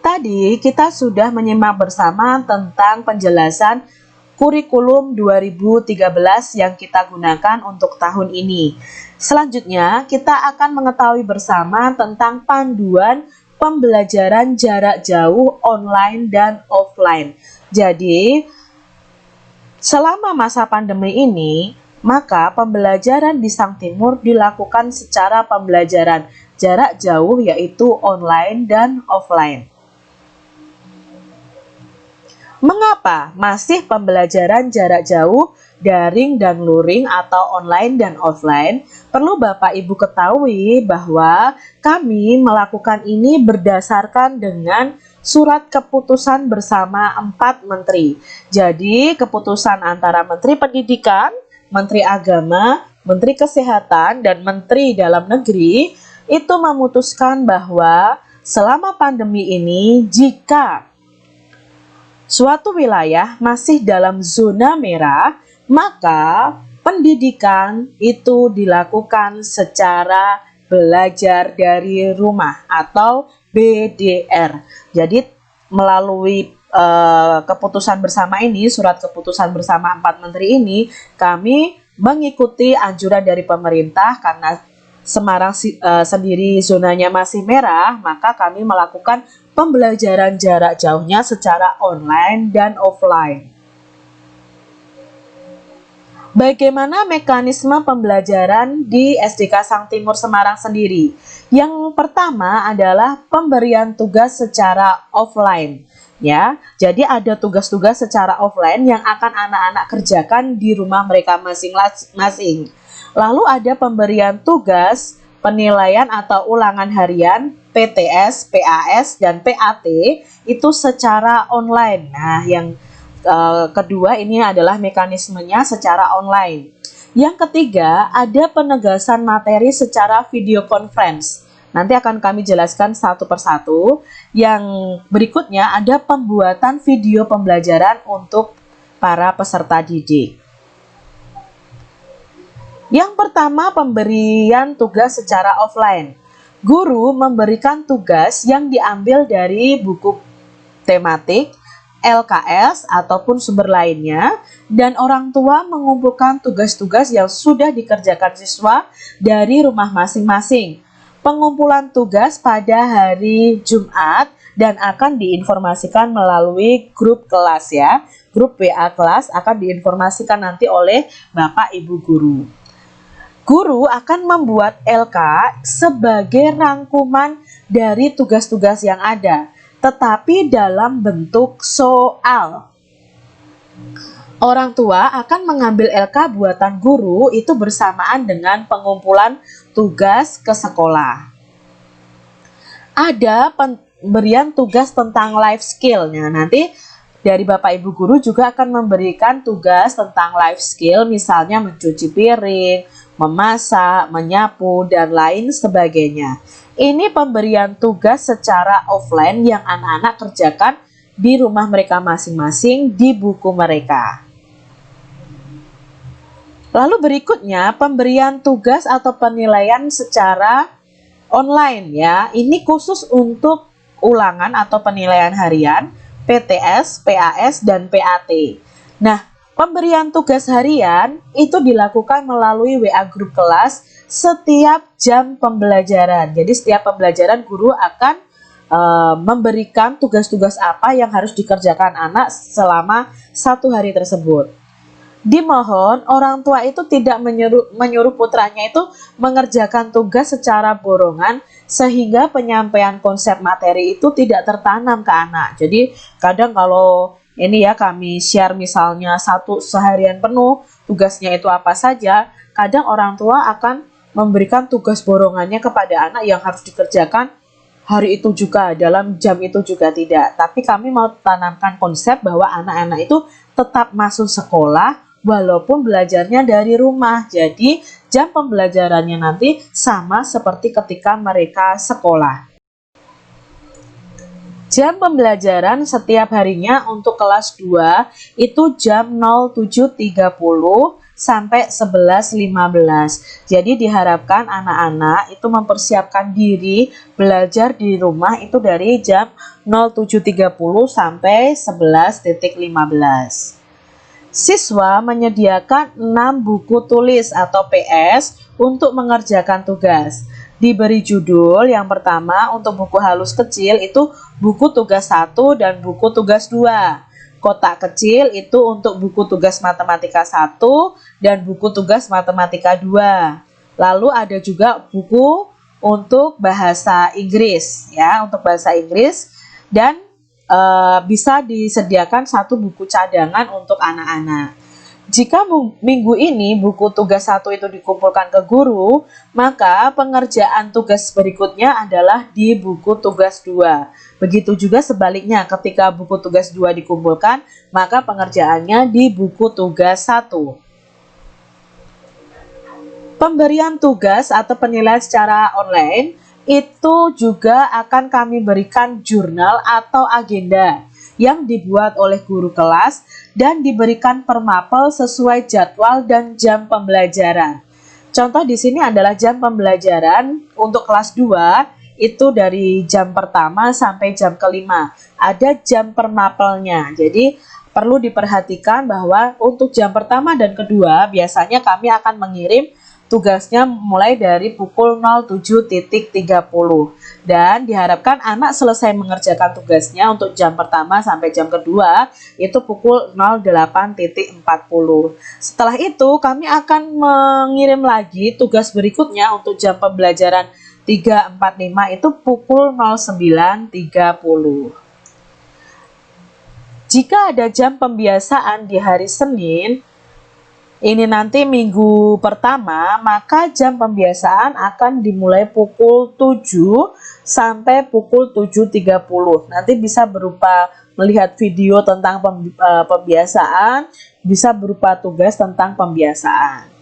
Tadi kita sudah menyimak bersama tentang penjelasan kurikulum 2013 yang kita gunakan untuk tahun ini. Selanjutnya, kita akan mengetahui bersama tentang panduan pembelajaran jarak jauh online dan offline. Jadi, selama masa pandemi ini, maka pembelajaran di Sang Timur dilakukan secara pembelajaran jarak jauh yaitu online dan offline. Mengapa masih pembelajaran jarak jauh, daring dan luring atau online dan offline? Perlu Bapak Ibu ketahui bahwa kami melakukan ini berdasarkan dengan surat keputusan bersama 4 menteri. Jadi keputusan antara Menteri Pendidikan, Menteri Agama, Menteri Kesehatan, dan Menteri Dalam Negeri itu memutuskan bahwa selama pandemi ini jika suatu wilayah masih dalam zona merah, maka pendidikan itu dilakukan secara belajar dari rumah atau BDR. Jadi melalui keputusan bersama ini, surat keputusan bersama 4 menteri ini, kami mengikuti anjuran dari pemerintah karena Semarang sendiri zonanya masih merah, maka kami melakukan pembelajaran jarak jauhnya secara online dan offline. Bagaimana mekanisme pembelajaran di SDK Sang Timur Semarang sendiri? Yang pertama adalah pemberian tugas secara offline. Ya, jadi ada tugas-tugas secara offline yang akan anak-anak kerjakan di rumah mereka masing-masing. Lalu ada pemberian tugas, penilaian atau ulangan harian, PTS, PAS, dan PAT itu secara online. Nah, yang kedua ini adalah mekanismenya secara online. Yang ketiga, ada penegasan materi secara video conference. Nanti akan kami jelaskan satu persatu. Yang berikutnya ada pembuatan video pembelajaran untuk para peserta didik. Yang pertama, pemberian tugas secara offline. Guru memberikan tugas yang diambil dari buku tematik, LKS ataupun sumber lainnya, dan orang tua mengumpulkan tugas-tugas yang sudah dikerjakan siswa dari rumah masing-masing. Pengumpulan tugas pada hari Jumat dan akan diinformasikan melalui grup kelas ya. Grup WA kelas akan diinformasikan nanti oleh Bapak Ibu guru. Guru akan membuat LK sebagai rangkuman dari tugas-tugas yang ada, tetapi dalam bentuk soal. Orang tua akan mengambil LK buatan guru itu bersamaan dengan pengumpulan tugas ke sekolah. Ada pemberian tugas tentang life skill-nya. Nanti dari Bapak Ibu guru juga akan memberikan tugas tentang life skill, misalnya mencuci piring, memasak, menyapu, dan lain sebagainya. Ini pemberian tugas secara offline yang anak-anak kerjakan di rumah mereka masing-masing di buku mereka. Lalu berikutnya pemberian tugas atau penilaian secara online ya. Ini khusus untuk ulangan atau penilaian harian, PTS, PAS, dan PAT. Nah, pemberian tugas harian itu dilakukan melalui WA grup kelas setiap jam pembelajaran. Jadi setiap pembelajaran guru akan memberikan tugas-tugas apa yang harus dikerjakan anak selama satu hari tersebut. Dimohon orang tua itu tidak menyuruh putranya itu mengerjakan tugas secara borongan sehingga penyampaian konsep materi itu tidak tertanam ke anak. Jadi kadang kalau ini ya kami share misalnya seharian penuh tugasnya itu apa saja, kadang orang tua akan memberikan tugas borongannya kepada anak yang harus dikerjakan hari itu juga, dalam jam itu juga tidak. Tapi kami mau tanamkan konsep bahwa anak-anak itu tetap masuk sekolah walaupun belajarnya dari rumah. Jadi jam pembelajarannya nanti sama seperti ketika mereka sekolah. Jam pembelajaran setiap harinya untuk kelas 2 itu jam 07.30 sampai 11.15. Jadi diharapkan anak-anak itu mempersiapkan diri belajar di rumah itu dari jam 07.30 sampai 11.15. Siswa menyediakan 6 buku tulis atau PS untuk mengerjakan tugas. Diberi judul yang pertama untuk buku halus kecil itu buku tugas 1 dan buku tugas 2. Kotak kecil itu untuk buku tugas matematika 1 dan buku tugas matematika 2. Lalu ada juga buku untuk bahasa Inggris ya, untuk bahasa Inggris, dan bisa disediakan 1 buku cadangan untuk anak-anak. Jika minggu ini buku tugas 1 itu dikumpulkan ke guru, maka pengerjaan tugas berikutnya adalah di buku tugas 2. Begitu juga sebaliknya, ketika buku tugas 2 dikumpulkan, maka pengerjaannya di buku tugas 1. Pemberian tugas atau penilaian secara online itu juga akan kami berikan jurnal atau agenda yang dibuat oleh guru kelas dan diberikan per mapel sesuai jadwal dan jam pembelajaran. Contoh di sini adalah jam pembelajaran untuk kelas 2 itu dari jam pertama sampai jam kelima. Ada jam per mapelnya. Jadi perlu diperhatikan bahwa untuk jam pertama dan kedua biasanya kami akan mengirim tugasnya mulai dari pukul 07.30 dan diharapkan anak selesai mengerjakan tugasnya untuk jam pertama sampai jam kedua itu pukul 08.40. Setelah itu kami akan mengirim lagi tugas berikutnya untuk jam pembelajaran 345 itu pukul 09.30. Jika ada jam pembiasaan di hari Senin, ini nanti minggu pertama, maka jam pembiasaan akan dimulai pukul 7 sampai pukul 7.30. Nanti bisa berupa melihat video tentang pembiasaan, bisa berupa tugas tentang pembiasaan.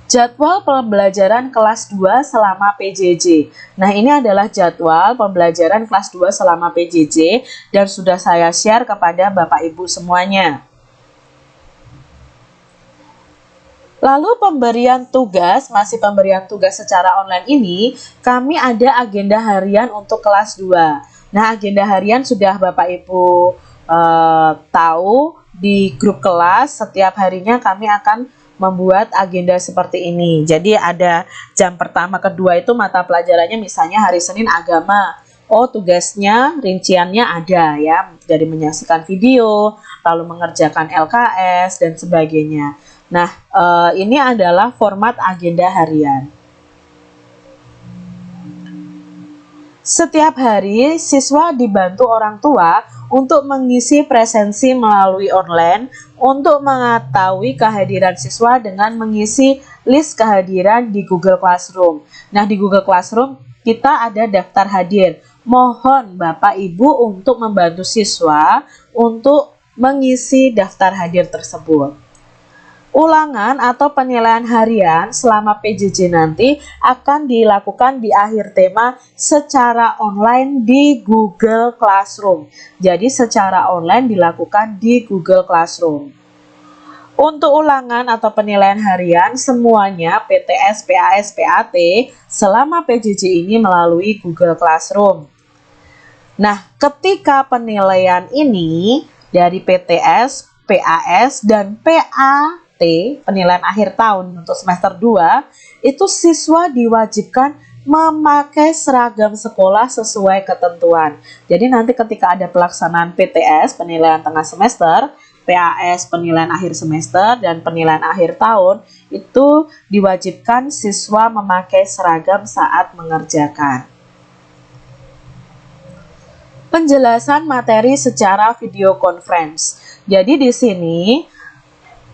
Jadwal pembelajaran kelas 2 selama PJJ. Nah, ini adalah jadwal pembelajaran kelas 2 selama PJJ dan sudah saya share kepada Bapak Ibu semuanya. Lalu pemberian tugas, masih pemberian tugas secara online ini, kami ada agenda harian untuk kelas 2. Nah, agenda harian sudah Bapak Ibu tahu di grup kelas, setiap harinya kami akan membuat agenda seperti ini. Jadi ada jam pertama, kedua itu mata pelajarannya misalnya hari Senin agama. Oh, tugasnya, rinciannya ada ya, dari menyaksikan video, lalu mengerjakan LKS, dan sebagainya. Nah, ini adalah format agenda harian. Setiap hari, siswa dibantu orang tua untuk mengisi presensi melalui online untuk mengetahui kehadiran siswa dengan mengisi list kehadiran di Google Classroom. Nah, di Google Classroom kita ada daftar hadir. Mohon Bapak Ibu untuk membantu siswa untuk mengisi daftar hadir tersebut. Ulangan atau penilaian harian selama PJJ nanti akan dilakukan di akhir tema secara online di Google Classroom. Jadi secara online dilakukan di Google Classroom. Untuk ulangan atau penilaian harian semuanya PTS, PAS, PAT selama PJJ ini melalui Google Classroom. Nah, ketika penilaian ini dari PTS, PAS, dan PAT, penilaian akhir tahun untuk semester 2, itu siswa diwajibkan memakai seragam sekolah sesuai ketentuan. Jadi nanti ketika ada pelaksanaan PTS, penilaian tengah semester, PAS, penilaian akhir semester, dan penilaian akhir tahun, itu diwajibkan siswa memakai seragam saat mengerjakan. Penjelasan materi secara video conference. Jadi di sini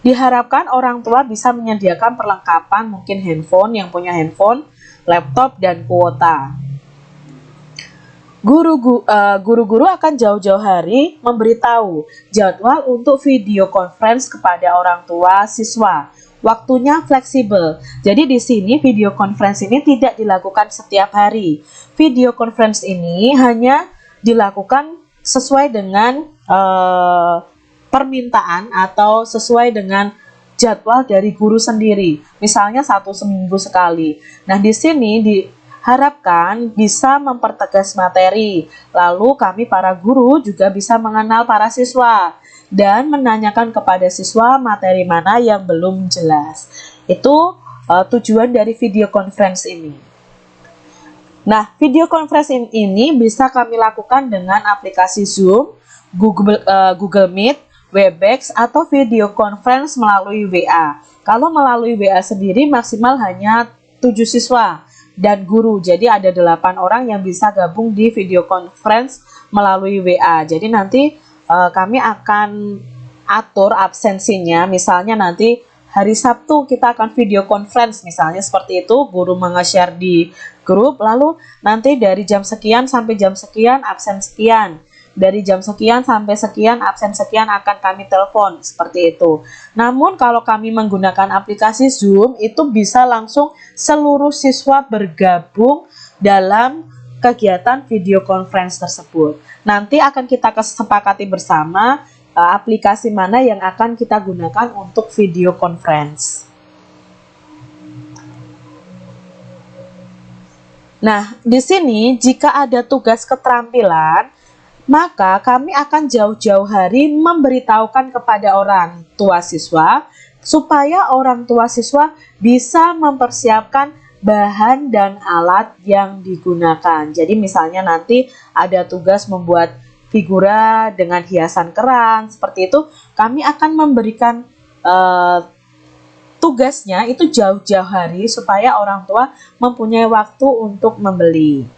diharapkan orang tua bisa menyediakan perlengkapan, mungkin handphone, yang punya handphone, laptop, dan kuota. Guru-guru akan jauh-jauh hari memberitahu jadwal untuk video conference kepada orang tua siswa. Waktunya fleksibel. Jadi di sini video conference ini tidak dilakukan setiap hari. Video conference ini hanya dilakukan sesuai dengan permintaan atau sesuai dengan jadwal dari guru sendiri. Misalnya 1 seminggu sekali. Nah, di sini diharapkan bisa mempertegas materi. Lalu kami para guru juga bisa mengenal para siswa dan menanyakan kepada siswa materi mana yang belum jelas. Itu tujuan dari video conference ini. Nah, video conference ini bisa kami lakukan dengan aplikasi Zoom, Google Meet, Webex, atau video conference melalui WA. Kalau melalui WA sendiri maksimal hanya 7 siswa dan guru. Jadi ada 8 orang yang bisa gabung di video conference melalui WA. Jadi nanti kami akan atur absensinya. Misalnya nanti hari Sabtu kita akan video conference, misalnya seperti itu, guru menge-share di grup, lalu nanti dari jam sekian sampai jam sekian absen sekian. Dari jam sekian sampai sekian absen sekian akan kami telepon, seperti itu. Namun kalau kami menggunakan aplikasi Zoom itu bisa langsung seluruh siswa bergabung dalam kegiatan video conference tersebut. Nanti akan kita kesepakati bersama aplikasi mana yang akan kita gunakan untuk video conference. Nah, di sini jika ada tugas keterampilan, maka kami akan jauh-jauh hari memberitahukan kepada orang tua siswa supaya orang tua siswa bisa mempersiapkan bahan dan alat yang digunakan. Jadi misalnya nanti ada tugas membuat figura dengan hiasan keran, seperti itu kami akan memberikan tugasnya itu jauh-jauh hari supaya orang tua mempunyai waktu untuk membeli.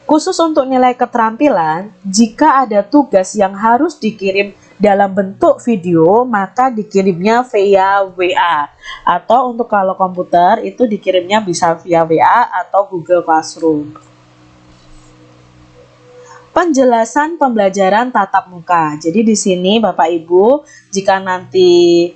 Khusus untuk nilai keterampilan, jika ada tugas yang harus dikirim dalam bentuk video, maka dikirimnya via WA. Atau untuk kalau komputer, itu dikirimnya bisa via WA atau Google Classroom. Penjelasan pembelajaran tatap muka. Jadi di sini Bapak Ibu, jika nanti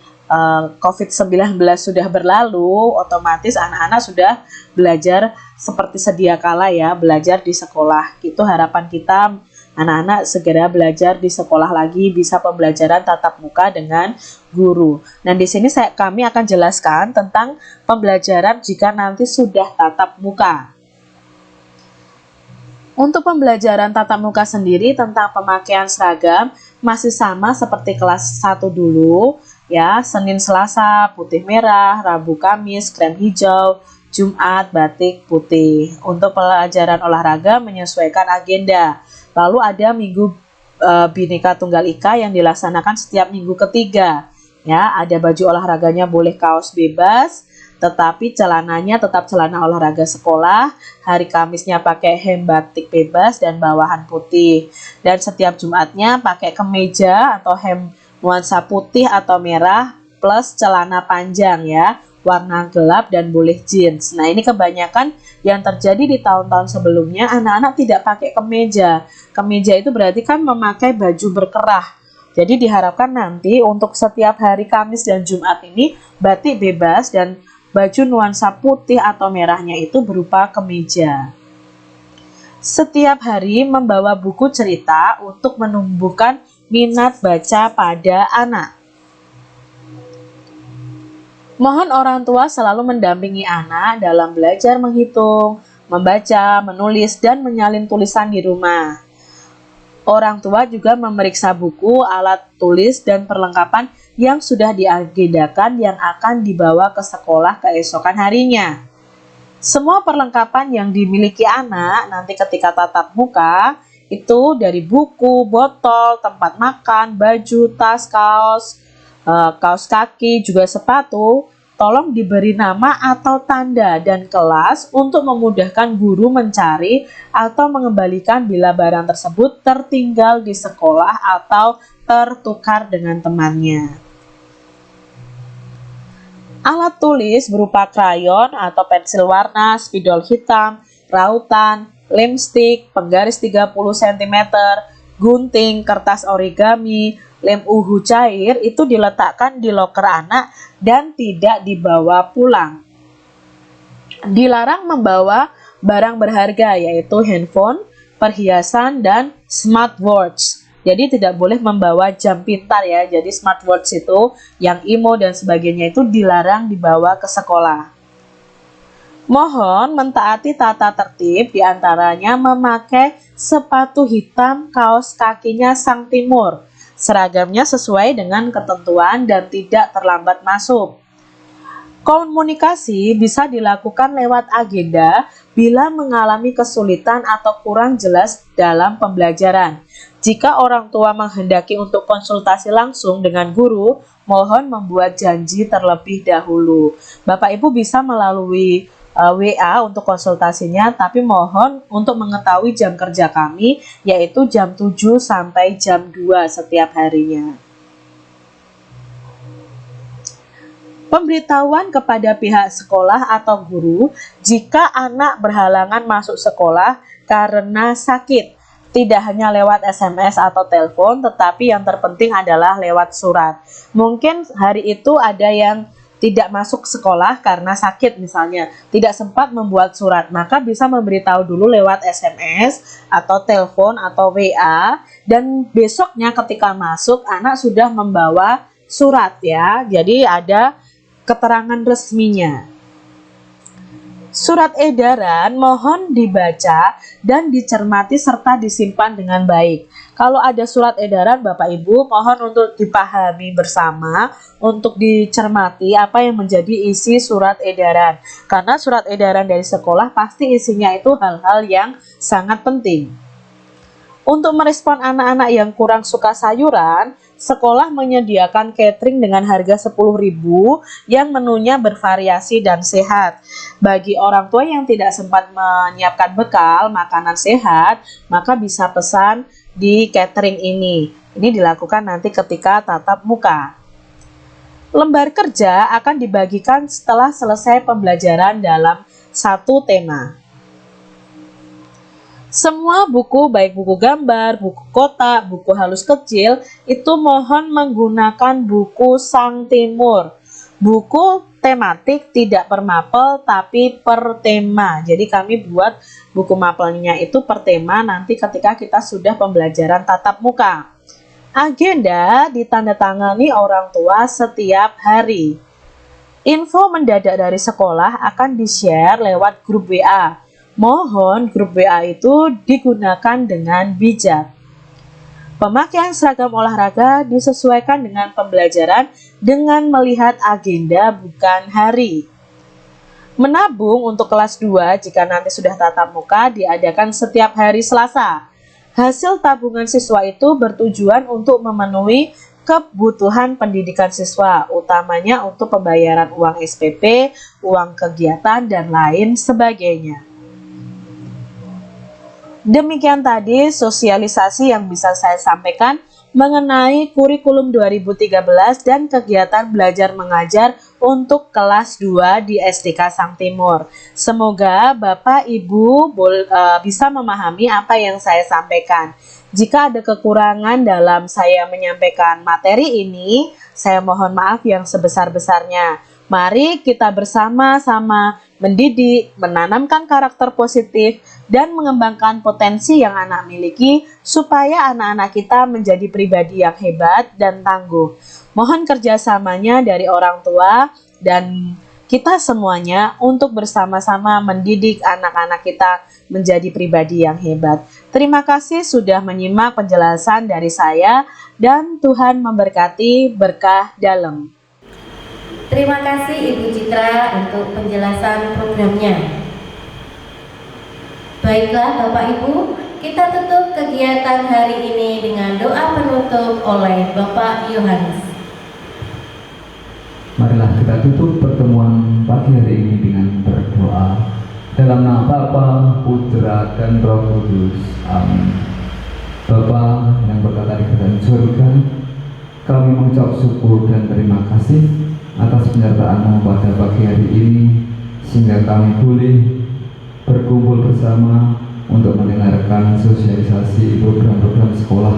COVID-19 sudah berlalu, otomatis anak-anak sudah belajar seperti sedia kala ya, belajar di sekolah. Itu harapan kita, anak-anak segera belajar di sekolah lagi, bisa pembelajaran tatap muka dengan guru. Nah, di sini kami akan jelaskan tentang pembelajaran jika nanti sudah tatap muka. Untuk pembelajaran tatap muka sendiri tentang pemakaian seragam masih sama seperti kelas 1 dulu. Ya, Senin Selasa putih merah, Rabu Kamis krem hijau, Jumat batik putih. Untuk pelajaran olahraga menyesuaikan agenda. Lalu ada Minggu Bhinneka Tunggal Ika yang dilaksanakan setiap minggu ketiga. Ya, ada baju olahraganya boleh kaos bebas, tetapi celananya tetap celana olahraga sekolah. Hari Kamisnya pakai hem batik bebas dan bawahan putih. Dan setiap Jumatnya pakai kemeja atau hem nuansa putih atau merah plus celana panjang ya, warna gelap dan boleh jeans. Nah, ini kebanyakan yang terjadi di tahun-tahun sebelumnya, anak-anak tidak pakai kemeja. Kemeja itu berarti kan memakai baju berkerah. Jadi diharapkan nanti untuk setiap hari Kamis dan Jumat ini batik bebas dan baju nuansa putih atau merahnya itu berupa kemeja. Setiap hari membawa buku cerita untuk menumbuhkan minat baca pada anak. Mohon orang tua selalu mendampingi anak dalam belajar menghitung, membaca, menulis, dan menyalin tulisan di rumah. Orang tua juga memeriksa buku, alat tulis, dan perlengkapan yang sudah diagendakan yang akan dibawa ke sekolah keesokan harinya. Semua perlengkapan yang dimiliki anak nanti ketika tatap muka itu dari buku, botol, tempat makan, baju, tas, kaos, kaos kaki, juga sepatu, tolong diberi nama atau tanda dan kelas untuk memudahkan guru mencari atau mengembalikan bila barang tersebut tertinggal di sekolah atau tertukar dengan temannya. Alat tulis berupa krayon atau pensil warna, spidol hitam, rautan, lem stick, penggaris 30 cm, gunting, kertas origami, lem uhu cair itu diletakkan di loker anak dan tidak dibawa pulang. Dilarang membawa barang berharga yaitu handphone, perhiasan, dan smartwatch. Jadi tidak boleh membawa jam pintar ya. Jadi smartwatch itu yang IMO dan sebagainya itu dilarang dibawa ke sekolah. Mohon mentaati tata tertib, diantaranya memakai sepatu hitam, kaos kakinya sang timur. Seragamnya sesuai dengan ketentuan dan tidak terlambat masuk. Komunikasi bisa dilakukan lewat agenda bila mengalami kesulitan atau kurang jelas dalam pembelajaran. Jika orang tua menghendaki untuk konsultasi langsung dengan guru, mohon membuat janji terlebih dahulu. Bapak Ibu bisa melalui WA untuk konsultasinya, tapi mohon untuk mengetahui jam kerja kami, yaitu jam 7 sampai jam 2 setiap harinya. Pemberitahuan kepada pihak sekolah atau guru jika anak berhalangan masuk sekolah karena sakit. Tidak hanya lewat SMS atau telepon, tetapi yang terpenting adalah lewat surat. Mungkin hari itu ada yang tidak masuk sekolah karena sakit misalnya, tidak sempat membuat surat, maka bisa memberitahu dulu lewat SMS atau telepon atau WA, dan besoknya ketika masuk anak sudah membawa surat ya, jadi ada keterangan resminya. Surat edaran mohon dibaca dan dicermati serta disimpan dengan baik. Kalau ada surat edaran Bapak Ibu, mohon untuk dipahami bersama, untuk dicermati apa yang menjadi isi surat edaran. Karena surat edaran dari sekolah pasti isinya itu hal-hal yang sangat penting. Untuk merespon anak-anak yang kurang suka sayuran, sekolah menyediakan catering dengan harga 10.000 yang menunya bervariasi dan sehat. Bagi orang tua yang tidak sempat menyiapkan bekal makanan sehat, maka bisa pesan di catering ini. Ini dilakukan nanti ketika tatap muka. Lembar kerja akan dibagikan setelah selesai pembelajaran dalam satu tema. Semua buku, baik buku gambar, buku kotak, buku halus kecil, itu mohon menggunakan buku Sang Timur. Buku tematik tidak per mapel tapi per tema. Jadi kami buat buku mapelnya itu per tema nanti ketika kita sudah pembelajaran tatap muka. Agenda ditandatangani orang tua setiap hari. Info mendadak dari sekolah akan di-share lewat grup WA. Mohon grup WA itu digunakan dengan bijak. Pemakaian seragam olahraga disesuaikan dengan pembelajaran dengan melihat agenda bukan hari. Menabung untuk kelas 2 jika nanti sudah tatap muka diadakan setiap hari Selasa. Hasil tabungan siswa itu bertujuan untuk memenuhi kebutuhan pendidikan siswa, utamanya untuk pembayaran uang SPP, uang kegiatan, dan lain sebagainya. Demikian tadi sosialisasi yang bisa saya sampaikan mengenai kurikulum 2013 dan kegiatan belajar mengajar untuk kelas 2 di SDK Sang Timur. Semoga Bapak Ibu bisa memahami apa yang saya sampaikan. Jika ada kekurangan dalam saya menyampaikan materi ini, saya mohon maaf yang sebesar-besarnya. Mari kita bersama-sama mendidik, menanamkan karakter positif, dan mengembangkan potensi yang anak miliki supaya anak-anak kita menjadi pribadi yang hebat dan tangguh. Mohon kerjasamanya dari orang tua dan kita semuanya untuk bersama-sama mendidik anak-anak kita menjadi pribadi yang hebat. Terima kasih sudah menyimak penjelasan dari saya dan Tuhan memberkati berkah dalam. Terima kasih Ibu Citra untuk penjelasan programnya. Baiklah Bapak Ibu, kita tutup kegiatan hari ini dengan doa penutup oleh Bapak Yohanes. Marilah kita tutup pertemuan pagi hari ini dengan berdoa. Dalam nama Bapa, Putra, dan Roh Kudus. Amin. Bapa yang berkata di kerajaan surga, kami mengucap syukur dan terima kasih atas penyertaan-Mu pada pagi hari ini, sehingga kami boleh berkumpul bersama untuk mendengarkan sosialisasi program-program sekolah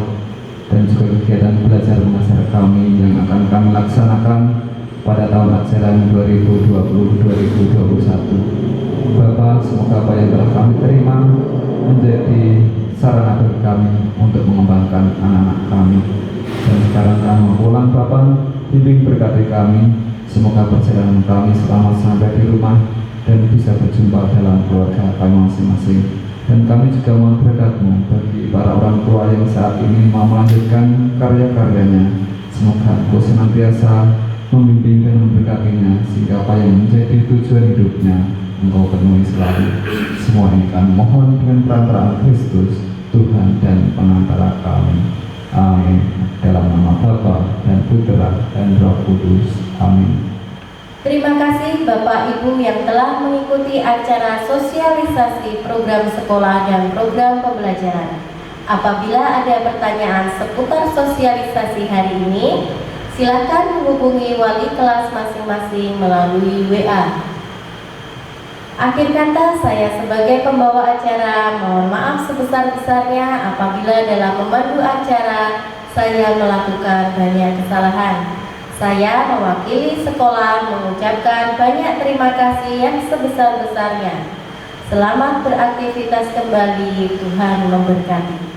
dan juga kegiatan belajar mengajar kami yang akan kami laksanakan pada tahun ajaran 2020-2021. Bapa, semoga apa yang telah kami terima menjadi sarana bagi kami untuk mengembangkan anak-anak kami. Dan sekarang kami pulang Bapa, bimbing berkati kami. Semoga perjalanan kami selamat sampai di rumah dan bisa berjumpa dalam keluarga kami masing-masing. Dan kami juga mohon berkat-Mu bagi para orang tua yang saat ini mau melanjutkan karya-karyanya. Semoga Engkau senantiasa membimbing dan memberkatinya, sehingga apa yang menjadi tujuan hidupnya Engkau penuhi selalu. Semua ini kami mohon dengan perantaraan Kristus, Tuhan dan pengantara kami. Amin. Dalam nama Bapa dan Putra dan Roh Kudus. Amin. Terima kasih Bapak Ibu yang telah mengikuti acara sosialisasi program sekolah dan program pembelajaran. Apabila ada pertanyaan seputar sosialisasi hari ini, silakan menghubungi wali kelas masing-masing melalui WA. Akhir kata, saya sebagai pembawa acara mohon maaf sebesar-besarnya apabila dalam memandu acara saya melakukan banyak kesalahan. Saya mewakili sekolah mengucapkan banyak terima kasih yang sebesar-besarnya. Selamat beraktivitas kembali, Tuhan memberkati.